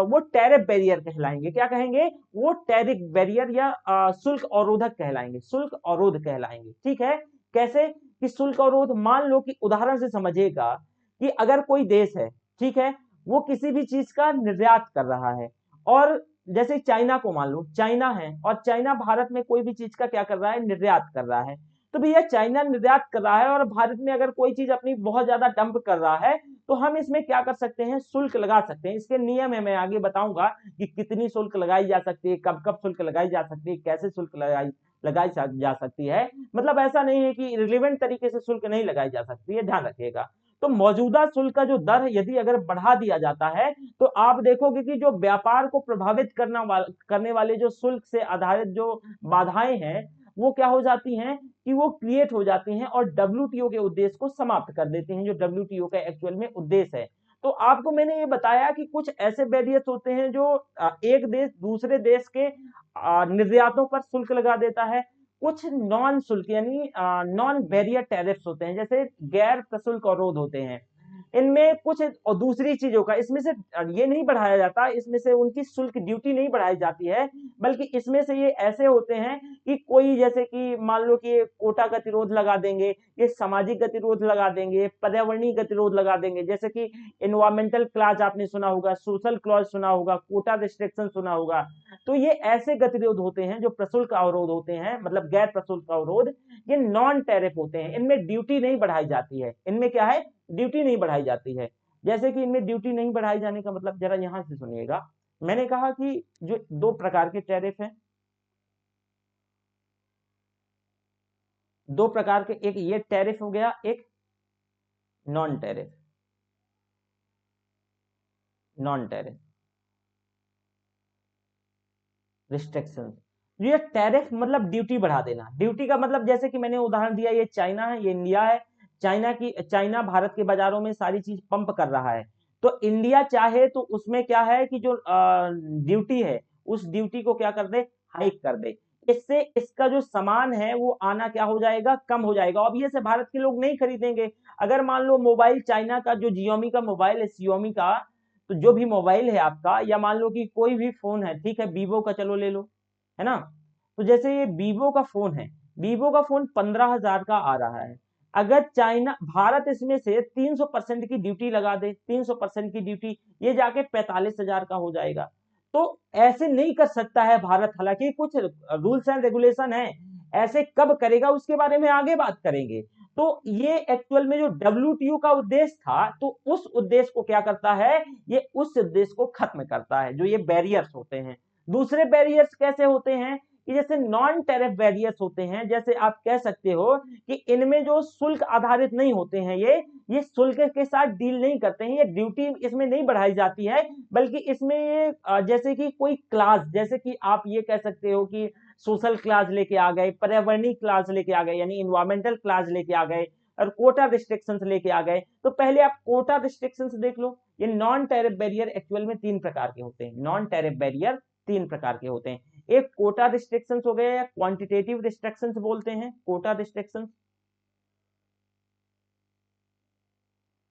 वो टैरिफ बैरियर कहलाएंगे, क्या कहेंगे, वो टैरिफ बैरियर या शुल्क अवरोधक कहलाएंगे, शुल्क अवरोध कहलाएंगे। ठीक है, कैसे कि शुल्क अवरोध, मान लो कि उदाहरण से समझिएगा कि अगर कोई देश है, ठीक है, वो किसी भी चीज का निर्यात कर रहा है, और जैसे चाइना को मान लो, चाइना है और चाइना भारत में कोई भी चीज का क्या कर रहा है, निर्यात कर रहा है। तो भैया चाइना निर्यात कर रहा है और भारत में अगर कोई चीज अपनी बहुत ज्यादा डंप कर रहा है, तो हम इसमें क्या कर सकते हैं, शुल्क लगा सकते हैं। इसके नियम है, मैं आगे बताऊंगा कि कितनी शुल्क लगाई जा सकती है, कब कब शुल्क लगाई जा सकती है, कैसे शुल्क लगाई लगाई जा सकती है। मतलब ऐसा नहीं है कि रिलेवेंट तरीके से शुल्क नहीं लगाई जा सकती है, ध्यान रखिएगा। तो मौजूदा शुल्क का जो दर यदि अगर बढ़ा दिया जाता है, तो आप देखोगे कि जो व्यापार को प्रभावित करने वाले जो शुल्क से आधारित जो बाधाएं हैं, वो क्या हो जाती हैं कि वो क्रिएट हो जाती हैं और डब्ल्यूटीओ के उद्देश्य को समाप्त कर देती हैं, जो डब्ल्यूटीओ का एक्चुअल में उद्देश्य है। तो आपको मैंने ये बताया कि कुछ ऐसे बैरियर्स होते हैं जो एक देश दूसरे देश के निर्यातों पर शुल्क लगा देता है। कुछ नॉन शुल्क यानी नॉन बैरियर टैरिफ्स होते हैं, जैसे गैर प्रशुल्क अवरोध होते हैं। इनमें कुछ और दूसरी चीजों का इसमें से ये नहीं बढ़ाया जाता, इसमें से उनकी शुल्क ड्यूटी नहीं बढ़ाई जाती है, बल्कि इसमें से ये ऐसे होते हैं कि कोई जैसे कि मान लो कि कोटा गतिरोध लगा देंगे, ये सामाजिक गतिरोध लगा देंगे, पर्यावरणीय गतिरोध लगा देंगे, जैसे कि एनवायरमेंटल क्लॉज आपने सुना होगा, सोशल क्लॉज सुना होगा, कोटा रिस्ट्रिक्शन सुना होगा। तो ये ऐसे गतिरोध होते हैं जो प्रशुल्क अवरोध होते हैं, मतलब गैर प्रशुल्क अवरोध, ये नॉन टैरिफ होते हैं। इनमें ड्यूटी नहीं बढ़ाई जाती है, इनमें क्या है, ड्यूटी नहीं बढ़ाई जाती है। जैसे कि इनमें ड्यूटी नहीं बढ़ाई जाने का मतलब जरा यहां से सुनिएगा। मैंने कहा कि जो दो प्रकार के टैरिफ हैं, दो प्रकार के, एक ये टैरिफ हो गया, एक non tariff. Non tariff restriction, ये टैरिफ मतलब ड्यूटी बढ़ा देना। ड्यूटी का मतलब जैसे कि मैंने उदाहरण दिया, ये चाइना है, ये इंडिया है। चाइना भारत के बाजारों में सारी चीज पंप कर रहा है, तो इंडिया चाहे तो उसमें क्या है कि जो ड्यूटी है, उस ड्यूटी को क्या कर दे, हाइक कर दे। इससे इसका जो सामान है वो आना क्या हो जाएगा, कम हो जाएगा। अब ये से भारत के लोग नहीं खरीदेंगे। अगर मान लो मोबाइल चाइना का जो जियोमी का मोबाइल है, सियोमी का, तो जो भी मोबाइल है आपका, या मान लो कि कोई भी फोन है, ठीक है, वीवो का चलो ले लो, है ना। तो जैसे ये वीवो का फोन है, वीवो का फोन 15,000 का आ रहा है। अगर चाइना भारत इसमें से 300% की ड्यूटी लगा दे, 300% की ड्यूटी, ये जाके 45,000 का हो जाएगा। तो ऐसे नहीं कर सकता है भारत, हालांकि कुछ रूल्स एंड रेगुलेशन है, ऐसे कब करेगा उसके बारे में आगे बात करेंगे। तो ये एक्चुअल में जो डब्ल्यूटीओ का उद्देश्य था, तो उस उद्देश्य को क्या करता है, ये उस उद्देश्य को खत्म करता है, जो ये बैरियर्स होते हैं। दूसरे बैरियर्स कैसे होते हैं कि जैसे नॉन टैरिफ बैरियर्स होते हैं, जैसे आप कह सकते हो कि इनमें जो शुल्क आधारित नहीं होते हैं, ये शुल्क के साथ डील नहीं करते हैं, ये ड्यूटी इसमें नहीं बढ़ाई जाती है, बल्कि इसमें ये जैसे कि कोई क्लास, जैसे कि आप ये कह सकते हो कि सोशल क्लास लेके आ गए, पर्यावरणीय क्लास लेके आ गए, यानी इन्वायरमेंटल क्लास लेके आ गए, और कोटा रिस्ट्रिक्शंस लेके आ गए। तो पहले आप कोटा रिस्ट्रिक्शंस देख लो। ये नॉन टैरिफ बैरियर एक्चुअल में तीन प्रकार के होते हैं, नॉन टैरिफ बैरियर तीन प्रकार के होते हैं। एक कोटा रिस्ट्रिक्शंस हो गए, या क्वांटिटेटिव रिस्ट्रिक्शंस बोलते हैं, quota restrictions,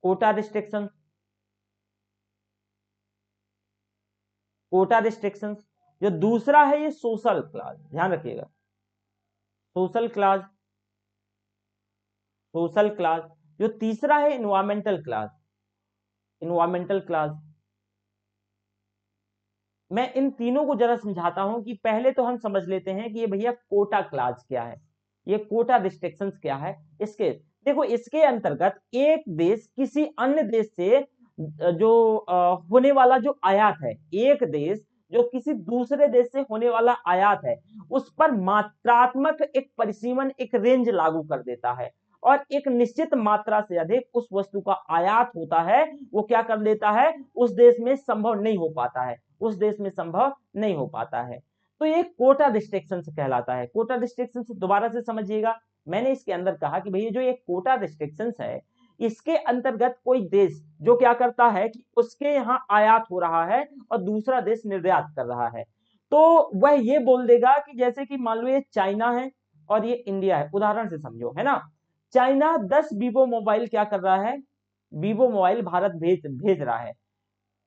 quota restrictions, quota restrictions. जो दूसरा है ये सोशल क्लास, ध्यान रखिएगा, सोशल क्लास, सोशल क्लास। जो तीसरा है इन्वायरमेंटल क्लास, इन्वायरमेंटल क्लास। मैं इन तीनों को जरा समझाता हूं कि पहले तो हम समझ लेते हैं कि ये भैया कोटा क्लास क्या है, ये कोटा रिस्ट्रिक्शंस क्या है। इसके देखो, इसके अंतर्गत एक देश किसी अन्य देश से जो होने वाला जो आयात है, एक देश जो किसी दूसरे देश से होने वाला आयात है, उस पर मात्रात्मक एक परिसीमन, एक रेंज लागू कर देता है, और एक निश्चित मात्रा से अधिक उस वस्तु का आयात होता है, वो क्या कर देता है, उस देश में संभव नहीं हो पाता है, उस देश में संभव नहीं हो पाता है। तो ये कोटा रिस्ट्रिक्शन कहलाता है। कोटा रिस्ट्रिक्शन दोबारा से समझिएगा, मैंने इसके अंदर कहा कि भैया जो ये कोटा रिस्ट्रिक्शन है, इसके अंतर्गत कोई देश जो क्या करता है कि उसके यहाँ आयात हो रहा है और दूसरा देश निर्यात कर रहा है, तो वह ये बोल देगा कि जैसे कि मान लो ये चाइना है और ये इंडिया है, उदाहरण से समझो, है ना। चाइना 10 वीवो मोबाइल क्या कर रहा है, वीवो मोबाइल भारत भेज भेज रहा है।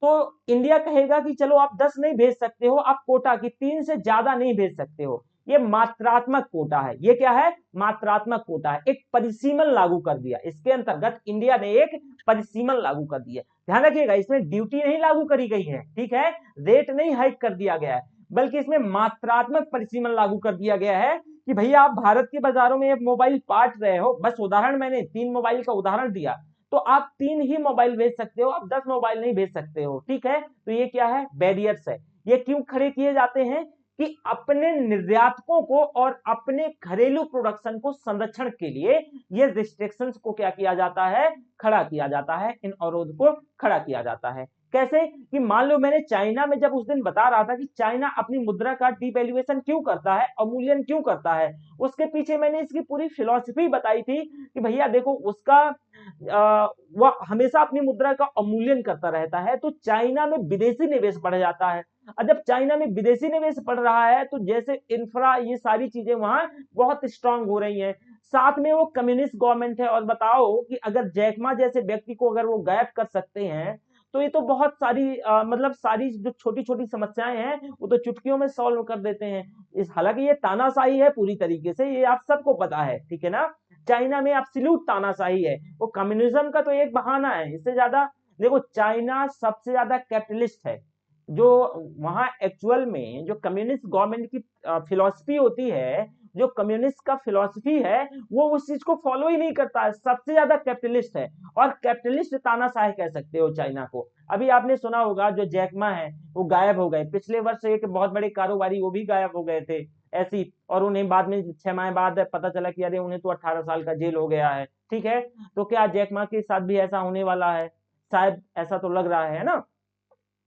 तो इंडिया कहेगा कि चलो आप 10 नहीं भेज सकते हो, आप कोटा की 3 से ज्यादा नहीं भेज सकते हो। ये मात्रात्मक कोटा है। ये क्या है? मात्रात्मक कोटा है। एक परिसीमन लागू कर दिया, इसके अंतर्गत इंडिया ने एक परिसीमन लागू कर दिया। ध्यान रखिएगा, इसमें ड्यूटी नहीं लागू करी गई है, ठीक है, रेट नहीं हाइक कर दिया गया है, बल्कि इसमें मात्रात्मक परिसीमन लागू कर दिया गया है कि भैया आप भारत के बाजारों में मोबाइल बांट रहे हो, बस उदाहरण मैंने 3 मोबाइल का उदाहरण दिया, तो आप 3 ही मोबाइल भेज सकते हो, आप 10 मोबाइल नहीं भेज सकते हो, ठीक है। तो ये क्या है? बैरियर्स है। ये क्यों खड़े किए जाते हैं? कि अपने निर्यातकों को और अपने घरेलू प्रोडक्शन को संरक्षण के लिए ये रिस्ट्रिक्शंस को क्या किया जाता है? खड़ा किया जाता है, इन अवरोध को खड़ा किया जाता है। कैसे? कि मान लो मैंने चाइना में जब उस दिन बता रहा था कि चाइना अपनी मुद्रा का डिवैल्यूएशन क्यों करता है, अवमूल्यन क्यों करता है, उसके पीछे मैंने इसकी पूरी फिलॉसफी बताई थी कि भैया देखो उसका वह हमेशा अपनी मुद्रा का अवमूल्यन करता रहता है, तो चाइना में विदेशी निवेश बढ़ जाता है। और जब चाइना में विदेशी निवेश बढ़ रहा है तो जैसे इंफ्रा, ये सारी चीजें वहां बहुत स्ट्रांग हो रही हैं, साथ में वो कम्युनिस्ट गवर्नमेंट है। और बताओ कि अगर जैकमा जैसे व्यक्ति को अगर वो गायब कर सकते हैं, तो ये तो बहुत सारी मतलब सारी जो छोटी छोटी समस्याएं हैं वो तो चुटकियों में सॉल्व कर देते हैं। इस हालांकि ये तानाशाही है पूरी तरीके से, ये आप सबको पता है, ठीक है ना। चाइना में एब्सोल्यूट तानाशाही है, वो कम्युनिज्म का तो एक बहाना है, इससे ज्यादा देखो चाइना सबसे ज्यादा कैपिटलिस्ट है। जो वहां एक्चुअल में जो कम्युनिस्ट गवर्नमेंट की फिलॉसफी होती है, जो कम्युनिस्ट का फिलॉसफी है, वो उस चीज को फॉलो ही नहीं करता है, सबसे ज्यादा कैपिटलिस्ट है। और कैपिटलिस्ट तानाशाह कह सकते हो चाइना को। अभी आपने सुना होगा जो जैकमा है वो गायब हो गए, पिछले वर्ष एक बहुत बड़े कारोबारी वो भी गायब हो गए थे ऐसी, और उन्हें बाद में 6 माह बाद पता चला कि अरे उन्हें तो 18 साल का जेल हो गया है, ठीक है। तो क्या जैकमा के साथ भी ऐसा होने वाला है? शायद ऐसा तो लग रहा है ना।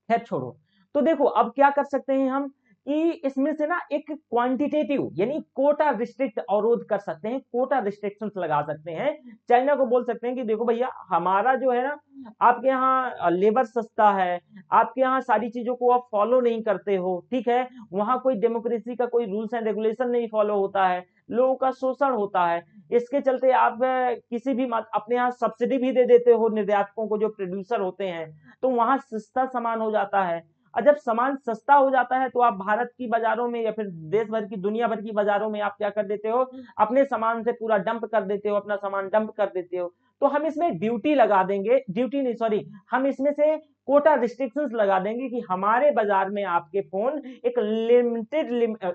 खैर छोड़ो। तो देखो अब क्या कर सकते हैं हम कि इसमें से ना एक क्वांटिटेटिव यानी कोटा रिस्ट्रिक्ट अवरोध कर सकते हैं, कोटा रिस्ट्रिक्शंस लगा सकते हैं। चाइना को बोल सकते हैं कि देखो भैया हमारा जो है ना, आपके यहाँ लेबर सस्ता है, आपके यहाँ सारी चीजों को आप फॉलो नहीं करते हो, ठीक है, वहां कोई डेमोक्रेसी का कोई रूल्स एंड रेगुलेशन नहीं फॉलो होता है, लोगों का शोषण होता है, इसके चलते आप किसी भी अपने यहाँ सब्सिडी भी दे देते हो निर्यातकों को जो प्रोड्यूसर होते हैं, तो वहां सस्ता सामान हो जाता है। और जब सामान सस्ता हो जाता है तो आप भारत की बाजारों में या फिर देश भर की दुनिया भर की बाजारों में आप क्या कर देते हो? अपने सामान से पूरा डंप कर देते हो, अपना सामान डंप कर देते हो। तो हम इसमें ड्यूटी लगा देंगे, ड्यूटी नहीं सॉरी, हम इसमें से कोटा रिस्ट्रिक्शंस लगा देंगे कि हमारे बाजार में आपके फोन एक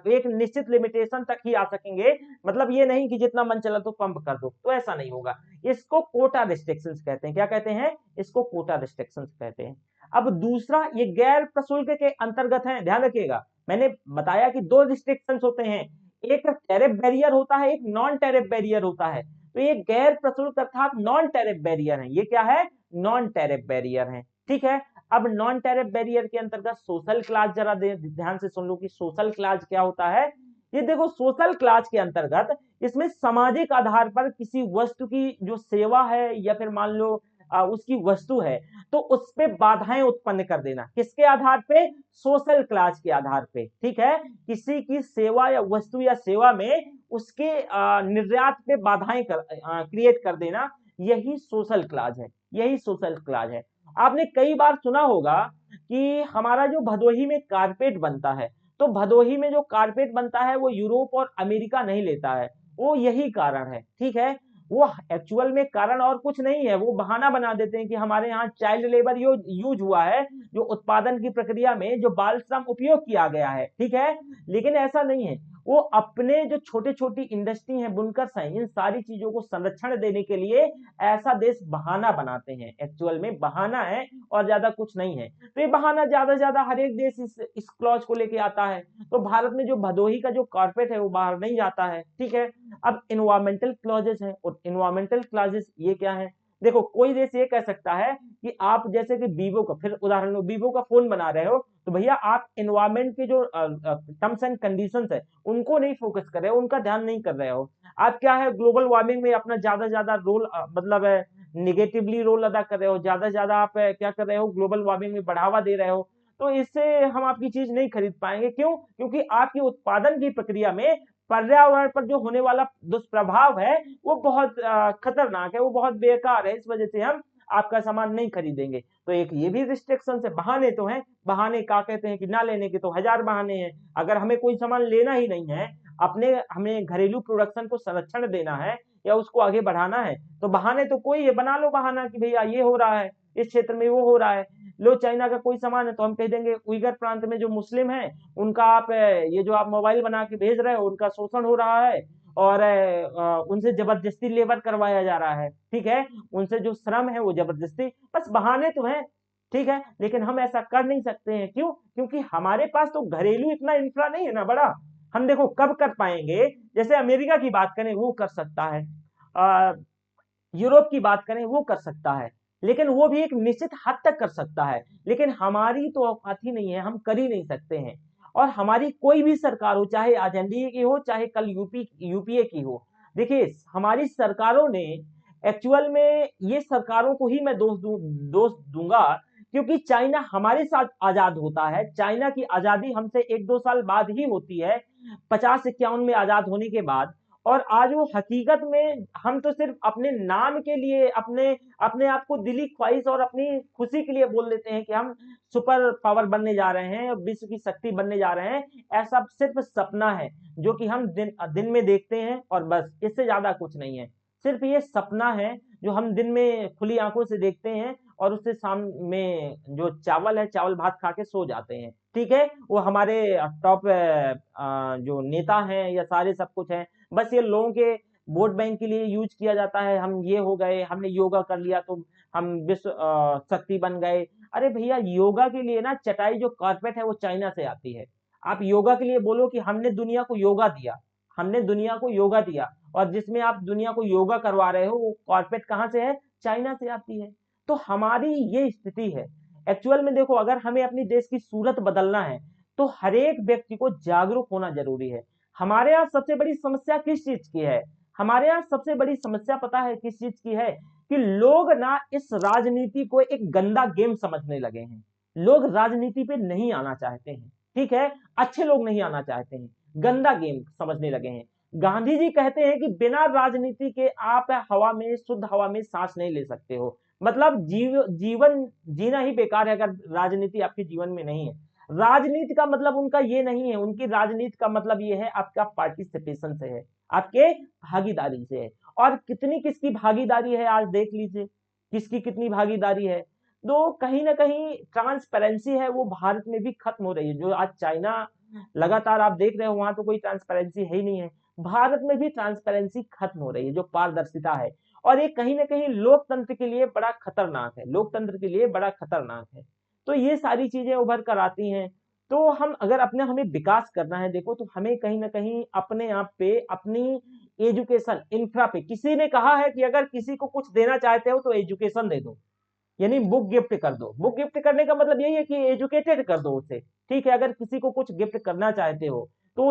एक निश्चित लिमिटेशन तक ही आ सकेंगे। मतलब ये नहीं कि जितना मन चला तो पंप कर दो, तो ऐसा नहीं होगा। इसको कोटा रिस्ट्रिक्शंस कहते हैं। क्या कहते हैं? इसको कोटा रिस्ट्रिक्शंस कहते हैं। अब दूसरा, ये गैर प्रशुल्क के अंतर्गत है, ध्यान रखिएगा। मैंने बताया कि 2 रिस्ट्रिक्शंस होते हैं, एक टैरिफ बैरियर होता है, एक नॉन टैरिफ बैरियर होता है। तो ये गैर प्रशुल्क अर्थात नॉन टैरिफ बैरियर है। ये क्या है? नॉन टैरिफ बैरियर है, ठीक है। अब नॉन टैरिफ बैरियर के अंतर्गत सोशल क्लास, जरा ध्यान से सुन लो कि सोशल क्लास क्या होता है। ये देखो सोशल क्लास के अंतर्गत इसमें सामाजिक आधार पर किसी वस्तु की जो सेवा है या फिर मान लो उसकी वस्तु है, तो उस पे बाधाएं उत्पन्न कर देना। किसके आधार पे? सोशल क्लास के आधार पे, ठीक है। किसी की सेवा या वस्तु या सेवा में उसके निर्यात पे बाधाएं क्रिएट कर देना, यही सोशल क्लास है, यही सोशल क्लास है। आपने कई बार सुना होगा कि हमारा जो भदोही में कारपेट बनता है, तो भदोही में जो कारपेट बनता है वो यूरोप और अमेरिका नहीं लेता है, वो यही कारण है, ठीक है। वो एक्चुअल में कारण और कुछ नहीं है, वो बहाना बना देते हैं कि हमारे यहाँ चाइल्ड लेबर यूज हुआ है, जो उत्पादन की प्रक्रिया में जो बाल श्रम उपयोग किया गया है, ठीक है। लेकिन ऐसा नहीं है, वो अपने जो छोटे छोटी इंडस्ट्री हैं, बुनकर हैं, इन सारी चीजों को संरक्षण देने के लिए ऐसा देश बहाना बनाते हैं। एक्चुअल में बहाना है और ज्यादा कुछ नहीं है। तो ये बहाना ज्यादा से ज्यादा हर एक देश इस क्लॉज को लेके आता है। तो भारत में जो भदोही का जो कारपेट है वो बाहर नहीं जाता है, ठीक है। अब इन्वायरमेंटल क्लॉजेस हैं, और इन्वायरमेंटल क्लॉजेस ये क्या है? देखो कोई देश ये कह सकता है कि आप जैसे कि वीवो का, फिर उदाहरण लो, वीवो का फोन बना रहे हो, तो भैया आप इन्वायरमेंट के जो टर्म्स एंड कंडीशंस है उनको नहीं फोकस कर रहे हो, उनका ध्यान नहीं कर रहे हो। आप क्या है, ग्लोबल वार्मिंग में अपना ज्यादा से ज्यादा रोल मतलब निगेटिवली रोल अदा कर रहे हो, ज्यादा से ज्यादा आप क्या कर रहे हो, ग्लोबल वार्मिंग में बढ़ावा दे रहे हो। तो इससे हम आपकी चीज नहीं खरीद पाएंगे। क्यों? क्योंकि आपकी उत्पादन की प्रक्रिया में पर्यावरण पर जो होने वाला दुष्प्रभाव है वो बहुत खतरनाक है, वो बहुत बेकार है, इस वजह से हम आपका सामान नहीं खरीदेंगे। तो एक ये भी रिस्ट्रिक्शन है। बहाने तो हैं, बहाने क्या कहते हैं कि ना लेने के तो हजार बहाने हैं। अगर हमें कोई सामान लेना ही नहीं है, अपने हमें घरेलू प्रोडक्शन को संरक्षण देना है या उसको आगे बढ़ाना है, तो बहाने तो कोई है, बना लो बहाना कि भैया ये हो रहा है, इस क्षेत्र में वो हो रहा है। लो चाइना का कोई सामान है तो हम कह देंगे उइगर प्रांत में जो मुस्लिम है उनका आप ये जो आप मोबाइल बना के भेज रहे हो उनका शोषण हो रहा है, और उनसे जबरदस्ती लेबर करवाया जा रहा है, ठीक है, उनसे जो श्रम है वो जबरदस्ती। बस बहाने तो हैं, ठीक है, लेकिन हम ऐसा कर नहीं सकते हैं। क्यों? क्योंकि हमारे पास तो घरेलू इतना इंफ्रा नहीं है ना बड़ा। हम देखो कब कर पाएंगे, जैसे अमेरिका की बात करें वो कर सकता है, यूरोप की बात करें वो कर सकता है, लेकिन वो भी एक निश्चित हद तक कर सकता है। लेकिन हमारी तो औकात ही नहीं है, हम कर ही नहीं सकते हैं। और हमारी कोई भी सरकार हो, चाहे आज एनडीए की हो चाहे कल यूपीए की हो, देखिए हमारी सरकारों ने एक्चुअल में, ये सरकारों को ही मैं दोष दूंगा, क्योंकि चाइना हमारे साथ आजाद होता है। चाइना की आजादी हमसे 1-2 साल बाद ही होती है, 50-51 में आजाद होने के बाद। और आज वो हकीकत में हम तो सिर्फ अपने नाम के लिए, अपने अपने आप को दिली ख्वाहिश और अपनी खुशी के लिए बोल देते हैं कि हम सुपर पावर बनने जा रहे हैं, विश्व की शक्ति बनने जा रहे हैं। ऐसा सिर्फ सपना है जो कि हम दिन दिन में देखते हैं, और बस इससे ज्यादा कुछ नहीं है। सिर्फ ये सपना है जो हम दिन में खुली आंखों से देखते हैं, और उससे शाम में जो चावल है, चावल भात खा के सो जाते हैं, ठीक है। वो हमारे टॉप जो नेता हैं या सारे सब कुछ हैं, बस ये लोगों के वोट बैंक के लिए यूज किया जाता है। हम ये हो गए, हमने योगा कर लिया तो हम विश्व शक्ति बन गए। अरे भैया, योगा के लिए ना चटाई जो कारपेट है वो चाइना से आती है। आप योगा के लिए बोलो कि हमने दुनिया को योगा दिया, हमने दुनिया को योगा दिया, और जिसमें आप दुनिया को योगा करवा रहे हो वो कारपेट कहाँ से है? चाइना से आती है। तो हमारी ये स्थिति है। एक्चुअल में देखो, अगर हमें अपनी देश की सूरत बदलना है तो हर एक व्यक्ति को जागरूक होना जरूरी है। हमारे यहाँ सबसे बड़ी समस्या किस चीज की है? हमारे यहाँ सबसे बड़ी समस्या पता है किस चीज की है? कि लोग ना इस राजनीति को एक गंदा गेम समझने लगे हैं। लोग राजनीति पे नहीं आना चाहते हैं, ठीक है, अच्छे लोग नहीं आना चाहते हैं, गंदा गेम समझने लगे हैं। गांधी जी कहते हैं कि बिना राजनीति के आप हवा में, शुद्ध हवा में सांस नहीं ले सकते हो। मतलब जीवन जीना ही बेकार है अगर राजनीति आपके जीवन में नहीं है। राजनीति का मतलब उनका ये नहीं है, उनकी राजनीति का मतलब ये है आपका पार्टिसिपेशन से है, आपके भागीदारी से है। और कितनी किसकी भागीदारी है आज देख लीजिए, किसकी कितनी भागीदारी है। तो कहीं ना कहीं ट्रांसपेरेंसी है वो भारत में भी खत्म हो रही है। जो आज चाइना लगातार आप देख रहे हो, वहां तो कोई ट्रांसपेरेंसी है ही नहीं है। भारत में भी ट्रांसपेरेंसी खत्म हो रही है, जो पारदर्शिता है। और ये कहीं ना कहीं लोकतंत्र के लिए बड़ा खतरनाक है, लोकतंत्र के लिए बड़ा खतरनाक है। तो ये सारी चीजें उभर कर आती हैं। तो हम अगर अपने हमें विकास करना है, देखो, तो हमें कहीं ना कहीं अपने आप पे, अपनी एजुकेशन इंफ्रा पे, किसी ने कहा है कि अगर किसी को कुछ देना चाहते हो तो एजुकेशन दे दो, यानी बुक गिफ्ट कर दो। बुक गिफ्ट करने का मतलब यही है कि एजुकेटेड कर दो उसे, ठीक है। अगर किसी को कुछ गिफ्ट करना चाहते हो तो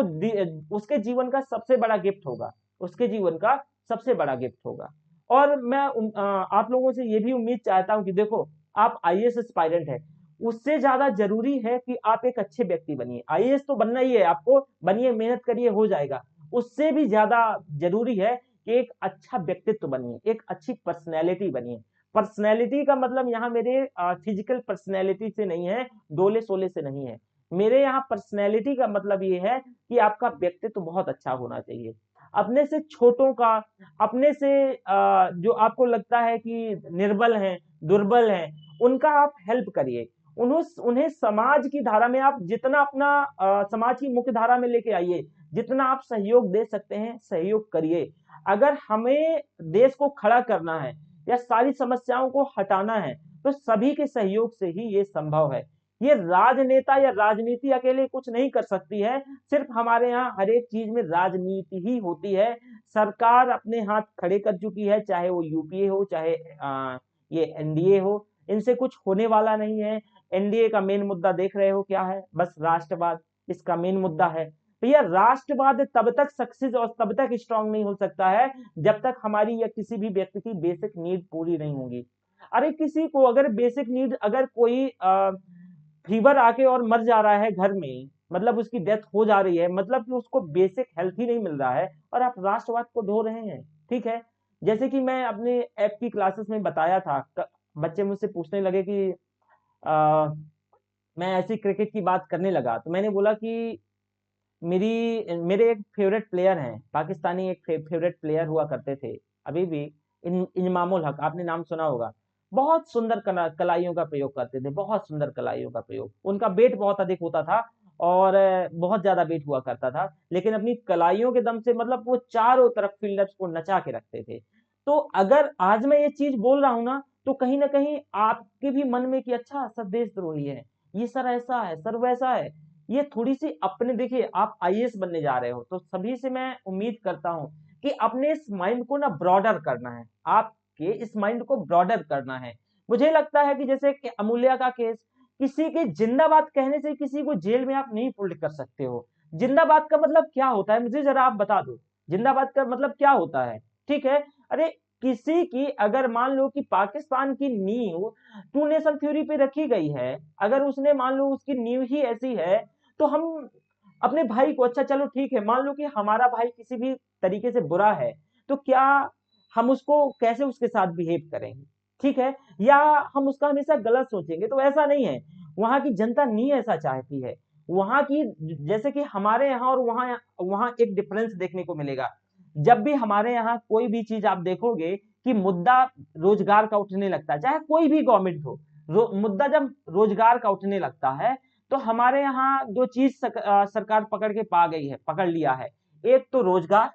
उसके जीवन का सबसे बड़ा गिफ्ट होगा, उसके जीवन का सबसे बड़ा गिफ्ट होगा। और मैं आप लोगों से ये भी उम्मीद चाहता हूं कि देखो, आप आईएएस एस्पायरेंट है, उससे ज्यादा जरूरी है कि आप एक अच्छे व्यक्ति बनिए। आईएएस तो बनना ही है, आपको बनिए, मेहनत करिए, हो जाएगा। उससे भी ज्यादा जरूरी है कि एक अच्छा व्यक्तित्व बनिए, एक अच्छी पर्सनैलिटी बनिए। पर्सनैलिटी का मतलब यहाँ मेरे फिजिकल पर्सनैलिटी से नहीं है, डोले सोले से नहीं है। मेरे यहाँ पर्सनैलिटी का मतलब ये है कि आपका व्यक्तित्व बहुत अच्छा होना चाहिए। अपने से छोटों का, अपने से जो आपको लगता है कि निर्बल हैं, दुर्बल हैं, उनका आप हेल्प करिए। उन्हें समाज की धारा में आप जितना अपना समाज की मुख्य धारा में लेके आइए, जितना आप सहयोग दे सकते हैं सहयोग करिए। अगर हमें देश को खड़ा करना है या सारी समस्याओं को हटाना है तो सभी के सहयोग से ही ये संभव है। ये राजनेता या राजनीति अकेले कुछ नहीं कर सकती है। सिर्फ हमारे यहाँ हर एक चीज में राजनीति ही होती है। सरकार अपने हाथ खड़े कर चुकी है, चाहे वो यूपीए हो, चाहे ये एनडीए हो, इनसे कुछ होने वाला नहीं है। एनडीए का मेन मुद्दा देख रहे हो क्या है? बस राष्ट्रवाद, इसका मेन मुद्दा है। भैया, राष्ट्रवाद तब तक सक्सेस और तब तक स्ट्रांग नहीं हो सकता है जब तक हमारी या किसी भी व्यक्ति की बेसिक नीड पूरी नहीं होगी। अरे किसी को अगर बेसिक नीड, अगर कोई फीवर आके और मर जा रहा है घर में, मतलब उसकी डेथ हो जा रही है, मतलब कि उसको बेसिक हेल्थ ही नहीं मिल रहा है, और आप राष्ट्रवाद को ढो रहे हैं, ठीक है। जैसे कि मैं अपने ऐप की क्लासेस में बताया था, बच्चे मुझसे पूछने लगे कि मैं ऐसी क्रिकेट की बात करने लगा तो मैंने बोला कि मेरे एक फेवरेट प्लेयर हैं, पाकिस्तानी एक फेवरेट प्लेयर हुआ करते थे अभी भी, इंजमामुल हक, आपने नाम सुना होगा। बहुत सुंदर कलाइयों का प्रयोग करते थे, बहुत सुंदर कलाइयों का प्रयोग। उनका वेट बहुत अधिक होता था और बहुत ज्यादा वेट हुआ करता था, लेकिन अपनी कलाइयों के दम से मतलब वो चारों तरफ फील्डर्स को नचा के रखते थे। तो अगर आज मैं ये चीज बोल रहा हूं ना कहीं आपके भी मन में कि अच्छा सर देशद्रोही है, ये सर ऐसा है, सर वैसा है, ये थोड़ी सी अपने, देखिए आप आईएएस बनने जा रहे हो तो सभी से मैं उम्मीद करता हूं कि अपने इस माइंड को ना ब्रॉडर करना है, आपके इस माइंड को ब्रॉडर करना है। मुझे लगता है कि जैसे कि अमूल्या का केस, किसी के जिंदाबाद कहने से किसी को जेल में आप नहीं पुट कर सकते हो। जिंदाबाद का मतलब क्या होता है मुझे जरा आप बता दो, जिंदाबाद का मतलब क्या होता है? ठीक है, अरे किसी की अगर मान लो कि पाकिस्तान की नींव टू नेशन थ्योरी पे रखी गई है, अगर उसने मान लो उसकी नींव ही ऐसी है, तो हम अपने भाई को, अच्छा चलो ठीक है, मान लो कि हमारा भाई किसी भी तरीके से बुरा है, तो क्या हम उसको कैसे उसके साथ बिहेव करेंगे? ठीक है, या हम उसका हमेशा गलत सोचेंगे? तो ऐसा नहीं है, वहां की जनता नहीं ऐसा चाहती है। वहां की, जैसे कि हमारे यहाँ और वहां वहां एक डिफरेंस देखने को मिलेगा। जब भी हमारे यहाँ कोई भी चीज आप देखोगे कि मुद्दा रोजगार का उठने लगता है, चाहे कोई भी गवर्नमेंट हो, मुद्दा जब रोजगार का उठने लगता है, तो हमारे यहाँ दो चीज सरकार पकड़ के पा गई है, पकड़ लिया है। एक तो रोजगार,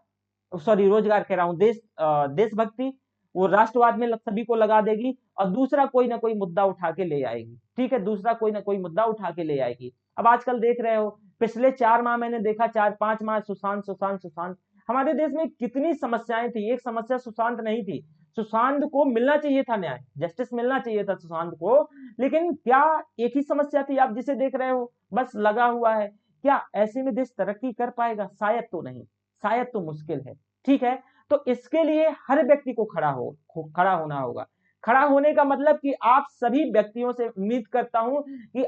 सॉरी रोजगार कह रहा हूँ, देशभक्ति, वो राष्ट्रवाद में सभी को लगा देगी, और दूसरा कोई ना कोई मुद्दा उठा के ले आएगी। ठीक है, दूसरा कोई ना कोई मुद्दा उठा के ले आएगी। अब आजकल देख रहे हो, पिछले 4 माह मैंने देखा, 4-5 माह सुशांत सुशांत सुशांत, हमारे देश में कितनी समस्याएं थी, एक समस्या सुशांत नहीं थी। सुशांत को मिलना चाहिए था न्याय, जस्टिस मिलना चाहिए था सुशांत को, लेकिन क्या एक ही समस्या थी आप जिसे देख रहे हो, बस लगा हुआ है। क्या ऐसे में देश तरक्की कर पाएगा? शायद तो नहीं, शायद तो मुश्किल है। ठीक है, तो इसके लिए हर व्यक्ति को खड़ा होना होगा। खड़ा होने का मतलब कि आप सभी व्यक्तियों से उम्मीद करता हूं कि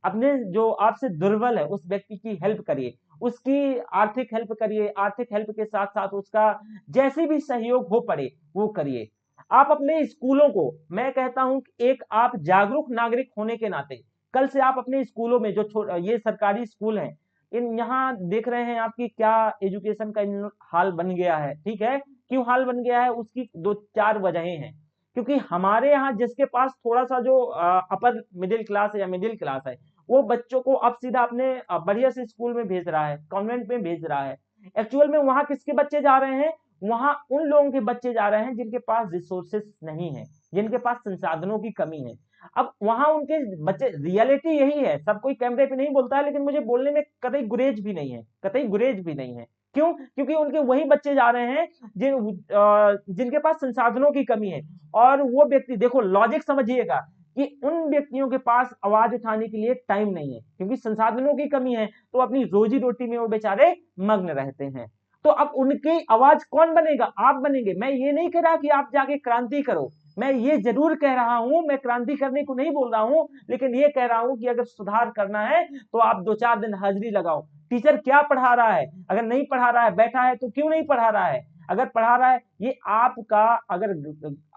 अपने जो आपसे दुर्बल है उस व्यक्ति की हेल्प करिए, उसकी आर्थिक हेल्प करिए, आर्थिक हेल्प के साथ साथ उसका जैसे भी सहयोग हो पड़े वो करिए। आप अपने स्कूलों को, मैं कहता हूं कि एक आप जागरूक नागरिक होने के नाते, कल से आप अपने स्कूलों में जो ये सरकारी स्कूल हैं, इन यहाँ देख रहे हैं आपकी क्या एजुकेशन का हाल बन गया है। ठीक है, क्यों हाल बन गया है, उसकी 2-4 वजहें हैं। क्योंकि हमारे यहाँ जिसके पास थोड़ा सा जो अपर मिडिल क्लास है या मिडिल क्लास है, वो बच्चों को अब सीधा अपने बढ़िया से स्कूल में भेज रहा है, कॉन्वेंट में भेज रहा है। एक्चुअल में वहां किसके बच्चे जा रहे हैं? वहां उन लोगों के बच्चे जा रहे हैं जिनके पास रिसोर्सेस नहीं है, जिनके पास संसाधनों की कमी है। अब वहां उनके बच्चे, रियलिटी यही है, सब कोई कैमरे पे नहीं बोलता है, लेकिन मुझे बोलने में कतई गुरेज भी नहीं है, कतई गुरेज भी नहीं है। क्यों? क्योंकि उनके वही बच्चे जा रहे हैं जिनके पास संसाधनों की कमी है। और वो व्यक्ति, देखो लॉजिक समझिएगा, कि उन व्यक्तियों के पास आवाज उठाने के लिए टाइम नहीं है, क्योंकि संसाधनों की कमी है, तो अपनी रोजी रोटी में वो बेचारे मग्न रहते हैं। तो अब उनकी आवाज कौन बनेगा? आप बनेंगे। मैं ये नहीं कह रहा कि आप जाके क्रांति करो, मैं ये जरूर कह रहा हूं, मैं क्रांति करने को नहीं बोल रहा हूं, लेकिन ये कह रहा हूं कि अगर सुधार करना है तो आप 2-4 दिन हाजिरी लगाओ। टीचर क्या पढ़ा रहा है? अगर नहीं पढ़ा रहा है, बैठा है, तो क्यों नहीं पढ़ा रहा है? अगर पढ़ा रहा है, ये आपका, अगर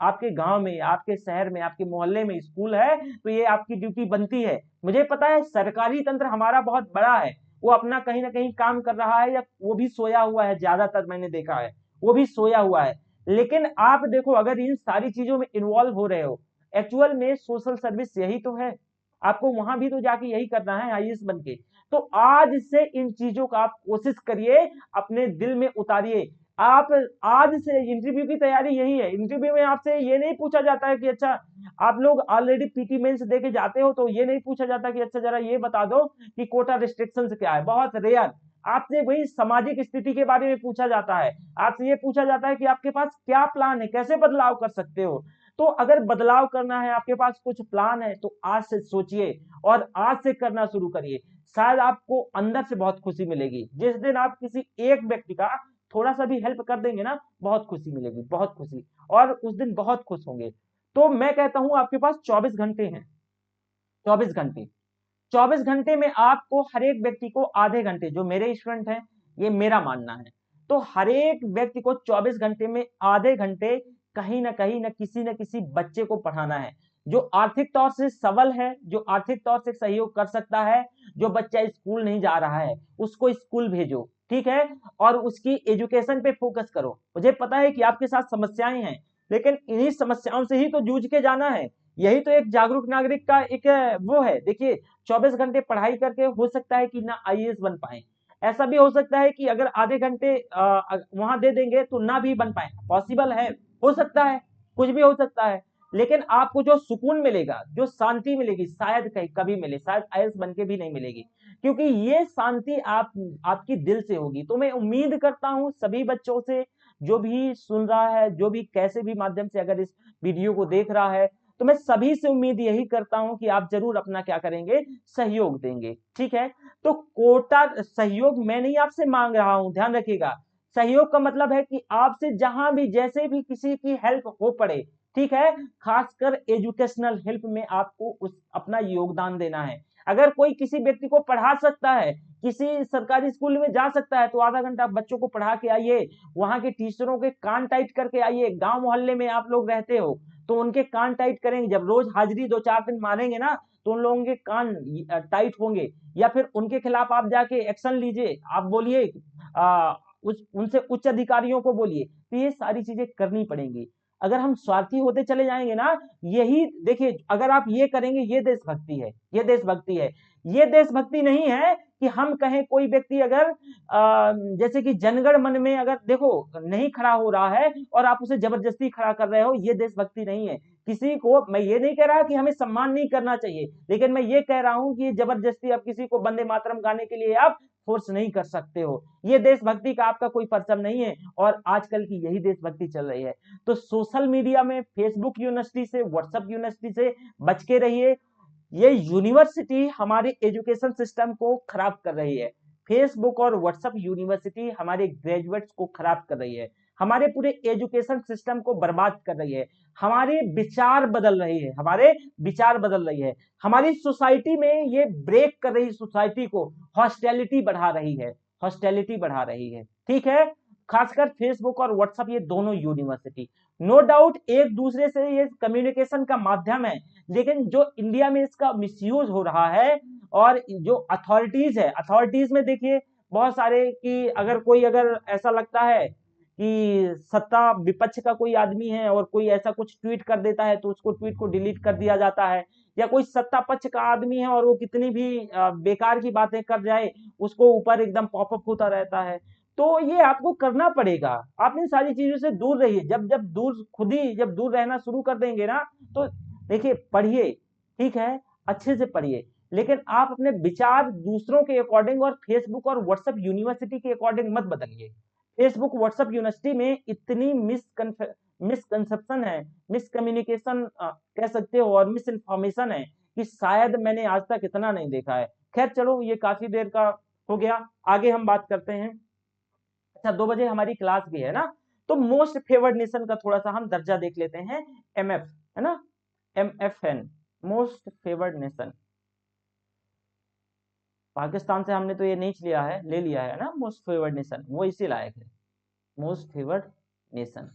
आपके गांव में, आपके शहर में, आपके मोहल्ले में स्कूल है, तो ये आपकी ड्यूटी बनती है। मुझे पता है सरकारी तंत्र हमारा बहुत बड़ा है, वो अपना कहीं ना कहीं काम कर रहा है, या वो भी सोया हुआ है, ज्यादातर मैंने देखा है वो भी सोया हुआ है। लेकिन आप देखो, अगर इन सारी चीजों में इन्वॉल्व हो रहे हो, एक्चुअल में सोशल सर्विस यही तो है, आपको वहां भी तो जाके यही करना है आईएएस बन के। तो आज से इन चीजों का आप कोशिश करिए, अपने दिल में उतारिए। आप आज से इंटरव्यू की तैयारी यही है। इंटरव्यू में आपसे ये नहीं पूछा जाता है कि अच्छा, आप लोग ऑलरेडी पीटी मेंस दे के जाते हो, तो ये नहीं पूछा जाता कि अच्छा जरा ये बता दो कि कोटा रिस्ट्रिक्शंस क्या है, बहुत रेयर। आपसे वही सामाजिक स्थिति के बारे में पूछा जाता है, आपसे ये पूछा जाता है कि आपके पास क्या प्लान है, कैसे बदलाव कर सकते हो। तो अगर बदलाव करना है, आपके पास कुछ प्लान है, तो आज से सोचिए और आज से करना शुरू करिए। शायद आपको अंदर से बहुत खुशी मिलेगी जिस दिन आप किसी एक व्यक्ति का थोड़ा सा भी हेल्प कर देंगे ना, बहुत खुशी मिलेगी, बहुत खुशी, और उस दिन बहुत खुश होंगे। तो मैं कहता हूं आपके पास 24 घंटे हैं, 24 घंटे। 24 घंटे में आपको हर एक व्यक्ति को आधे घंटे, जो मेरे स्टूडेंट हैं, ये मेरा मानना है, तो हर एक व्यक्ति को 24 घंटे में आधे घंटे कहीं ना किसी बच्चे को पढ़ाना है। जो आर्थिक तौर से सबल है, जो आर्थिक तौर से सहयोग कर सकता है, जो बच्चा स्कूल नहीं जा रहा है उसको स्कूल भेजो, ठीक है, और उसकी एजुकेशन पे फोकस करो। मुझे पता है कि आपके साथ समस्याएं हैं, लेकिन इन्हीं समस्याओं से ही तो जूझ के जाना है। यही तो एक जागरूक नागरिक का एक वो है। देखिए 24 घंटे पढ़ाई करके हो सकता है कि ना आईएएस बन पाए, ऐसा भी हो सकता है कि अगर आधे घंटे वहां दे देंगे तो ना भी बन पाए, पॉसिबल है, हो सकता है, कुछ भी हो सकता है। लेकिन आपको जो सुकून मिलेगा, जो शांति मिलेगी, शायद कहीं कभी मिले, शायद आईएएस बन के भी नहीं मिलेगी, क्योंकि ये शांति आपकी दिल से होगी। तो मैं उम्मीद करता हूं सभी बच्चों से, जो भी सुन रहा है, जो भी कैसे भी माध्यम से अगर इस वीडियो को देख रहा है, तो मैं सभी से उम्मीद यही करता हूं कि आप जरूर अपना क्या करेंगे, सहयोग देंगे, ठीक है। तो कोटा सहयोग मैं नहीं आपसे मांग रहा हूं, ध्यान रखिएगा। सहयोग का मतलब है कि आपसे जहां भी जैसे भी किसी की हेल्प हो पड़े, ठीक है, खासकर एजुकेशनल हेल्प में आपको उस अपना योगदान देना है। अगर कोई किसी व्यक्ति को पढ़ा सकता है, किसी सरकारी स्कूल में जा सकता है, तो आधा घंटा बच्चों को पढ़ा के आइए, वहां के टीचरों के कान टाइट करके आइए। गांव मोहल्ले में आप लोग रहते हो तो उनके कान टाइट करेंगे, जब रोज हाजिरी 2-4 दिन मारेंगे ना तो उन लोगों के कान टाइट होंगे, या फिर उनके खिलाफ आप जाके एक्शन लीजिए, आप बोलिए, उनसे उच्च अधिकारियों को बोलिए। तो ये सारी चीजें करनी पड़ेंगी। अगर हम स्वार्थी होते चले जाएंगे ना, यही देखिए, अगर आप ये करेंगे, ये देशभक्ति है, ये देशभक्ति है। ये देशभक्ति नहीं है कि हम कहें कोई व्यक्ति अगर जैसे कि जनगण मन में अगर देखो नहीं खड़ा हो रहा है और आप उसे जबरदस्ती खड़ा कर रहे हो, ये देशभक्ति नहीं है। किसी को मैं ये नहीं कह रहा कि हमें सम्मान नहीं करना चाहिए, लेकिन मैं ये कह रहा हूं कि जबरदस्ती आप किसी को वंदे मातरम गाने के लिए आप फोर्स नहीं कर सकते हो। ये देशभक्ति का आपका कोई परचम नहीं है, और आजकल की यही देशभक्ति चल रही है। तो सोशल मीडिया में फेसबुक यूनिवर्सिटी से, व्हाट्सएप यूनिवर्सिटी से बच के रहिए। ये यूनिवर्सिटी हमारे एजुकेशन सिस्टम को खराब कर रही है। फेसबुक और व्हाट्सएप यूनिवर्सिटी हमारे ग्रेजुएट्स को खराब कर रही है, हमारे पूरे एजुकेशन सिस्टम को बर्बाद कर रही है, हमारे विचार बदल रही है, हमारे विचार बदल रही है, हमारी सोसाइटी में ये ब्रेक कर रही, सोसाइटी को हॉस्टिलिटी बढ़ा रही है, हॉस्टिलिटी बढ़ा रही है, ठीक है। खासकर फेसबुक और व्हाट्सएप, ये दोनों यूनिवर्सिटी नो डाउट एक दूसरे से ये कम्युनिकेशन का माध्यम है, लेकिन जो इंडिया में इसका मिसयूज हो रहा है, और जो अथॉरिटीज है, अथॉरिटीज में देखिए बहुत सारे कि अगर कोई अगर ऐसा लगता है कि सत्ता विपक्ष का कोई आदमी है और कोई ऐसा कुछ ट्वीट कर देता है तो उसको ट्वीट को डिलीट कर दिया जाता है, या कोई सत्ता पक्ष का आदमी है और वो कितनी भी बेकार की बातें कर जाए उसको ऊपर एकदम पॉपअप होता रहता है। तो ये आपको करना पड़ेगा, आप इन सारी चीजों से दूर रहिए। जब जब दूर खुद ही जब दूर रहना शुरू कर देंगे ना, तो देखिए पढ़िए, ठीक है, अच्छे से पढ़िए, लेकिन आप अपने विचार दूसरों के अकॉर्डिंग और फेसबुक और व्हाट्सएप यूनिवर्सिटी के अकॉर्डिंग मत बदलिए। फेसबुक व्हाट्सएप यूनिवर्सिटी में इतनी मिसकंसेप्शन है, मिसकम्युनिकेशन कह सकते हो, और मिस इन्फॉर्मेशन है कि शायद मैंने आज तक इतना नहीं देखा है। खैर चलो, ये काफी देर का हो गया, आगे हम बात करते हैं। अच्छा 2 बजे हमारी क्लास भी है ना, तो मोस्ट फेवर्ड नेशन का थोड़ा सा हम दर्जा देख लेते हैं। एमएफ है ना, MFN, most favoured nation. Pakistan से हमने तो ये नहीं लिया है, ले लिया है ना मोस्ट फेवर्ड नेशन, वो इसी लायक है, मोस्ट फेवर्ड नेशन।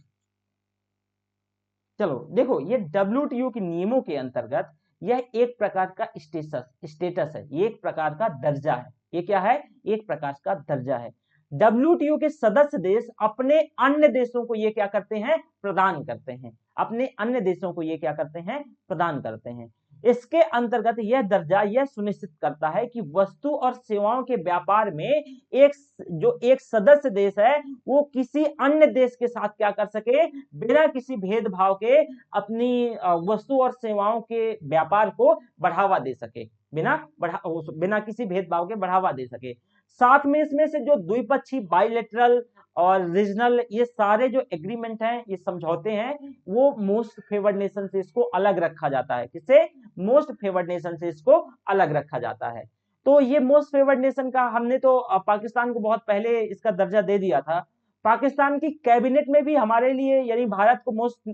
चलो देखो, ये WTO के नियमों के अंतर्गत यह एक प्रकार का स्टेटस है, ये एक प्रकार का दर्जा है। ये क्या है? एक प्रकार का दर्जा है। WTO के सदस्य देश अपने अन्य देशों को ये क्या करते हैं? प्रदान करते हैं। अपने अन्य देशों को ये क्या करते हैं? प्रदान करते हैं। इसके अंतर्गत यह दर्जा यह सुनिश्चित करता है कि वस्तु और सेवाओं के व्यापार में एक सदस्य देश है वो किसी अन्य देश के साथ क्या कर सके, बिना किसी भेदभाव के अपनी वस्तु और सेवाओं के व्यापार को बढ़ावा दे सके, बिना किसी भेदभाव के बढ़ावा दे सके। साथ में इसमें से जो द्विपक्षीय बाइलेटरल और रीजनल ये सारे जो एग्रीमेंट हैं, ये समझौते हैं, वो मोस्ट फेवर्ड नेशन से इसको अलग रखा जाता है। किसे? मोस्ट फेवर्ड नेशन से इसको अलग रखा जाता है। तो ये मोस्ट फेवर्ड नेशन का हमने तो पाकिस्तान को बहुत पहले इसका दर्जा दे दिया था। पाकिस्तान की कैबिनेट में भी हमारे लिए, यानी भारत को मोस्ट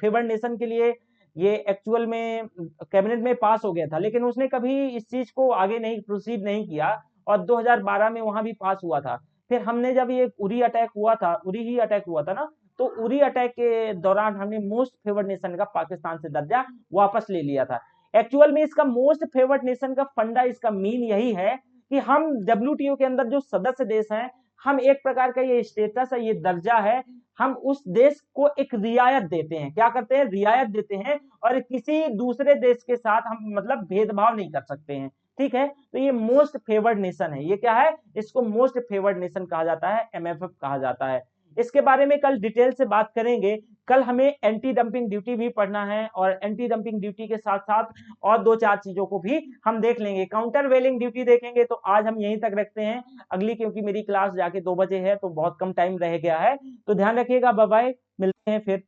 फेवर्ड नेशन के लिए ये एक्चुअल में कैबिनेट में पास हो गया था, लेकिन उसने कभी इस चीज को आगे नहीं प्रोसीड नहीं किया, और 2012 में वहां भी पास हुआ था। फिर हमने जब ये उरी अटैक हुआ था, उरी ही अटैक हुआ था ना, तो उरी अटैक के दौरान हमने मोस्ट फेवर्ड नेशन का पाकिस्तान से दर्जा वापस ले लिया था। एक्चुअल में इसका मोस्ट फेवर्ड नेशन का फंडा, इसका मीन यही है कि हम WTO के अंदर जो सदस्य देश हैं, हम एक प्रकार का ये स्टेटस है, ये दर्जा है, हम उस देश को एक रियायत देते हैं। क्या करते हैं? रियायत देते हैं, और किसी दूसरे देश के साथ हम मतलब भेदभाव नहीं कर सकते हैं। ठीक है, तो ये मोस्ट फेवर्ड नेशन है। ये क्या है? इसको मोस्ट फेवर्ड नेशन कहा जाता है, MFF कहा जाता है। इसके बारे में कल डिटेल से बात करेंगे। कल हमें एंटी डंपिंग ड्यूटी भी पढ़ना है, और एंटी डंपिंग ड्यूटी के साथ साथ और 2-4 चीजों को भी हम देख लेंगे। काउंटर वेलिंग ड्यूटी देखेंगे। तो आज हम यहीं तक रखते हैं, अगली क्योंकि मेरी क्लास जाके 2 बजे है, तो बहुत कम टाइम रह गया है। तो ध्यान रखिएगा, बाय बाय, मिलते हैं फिर।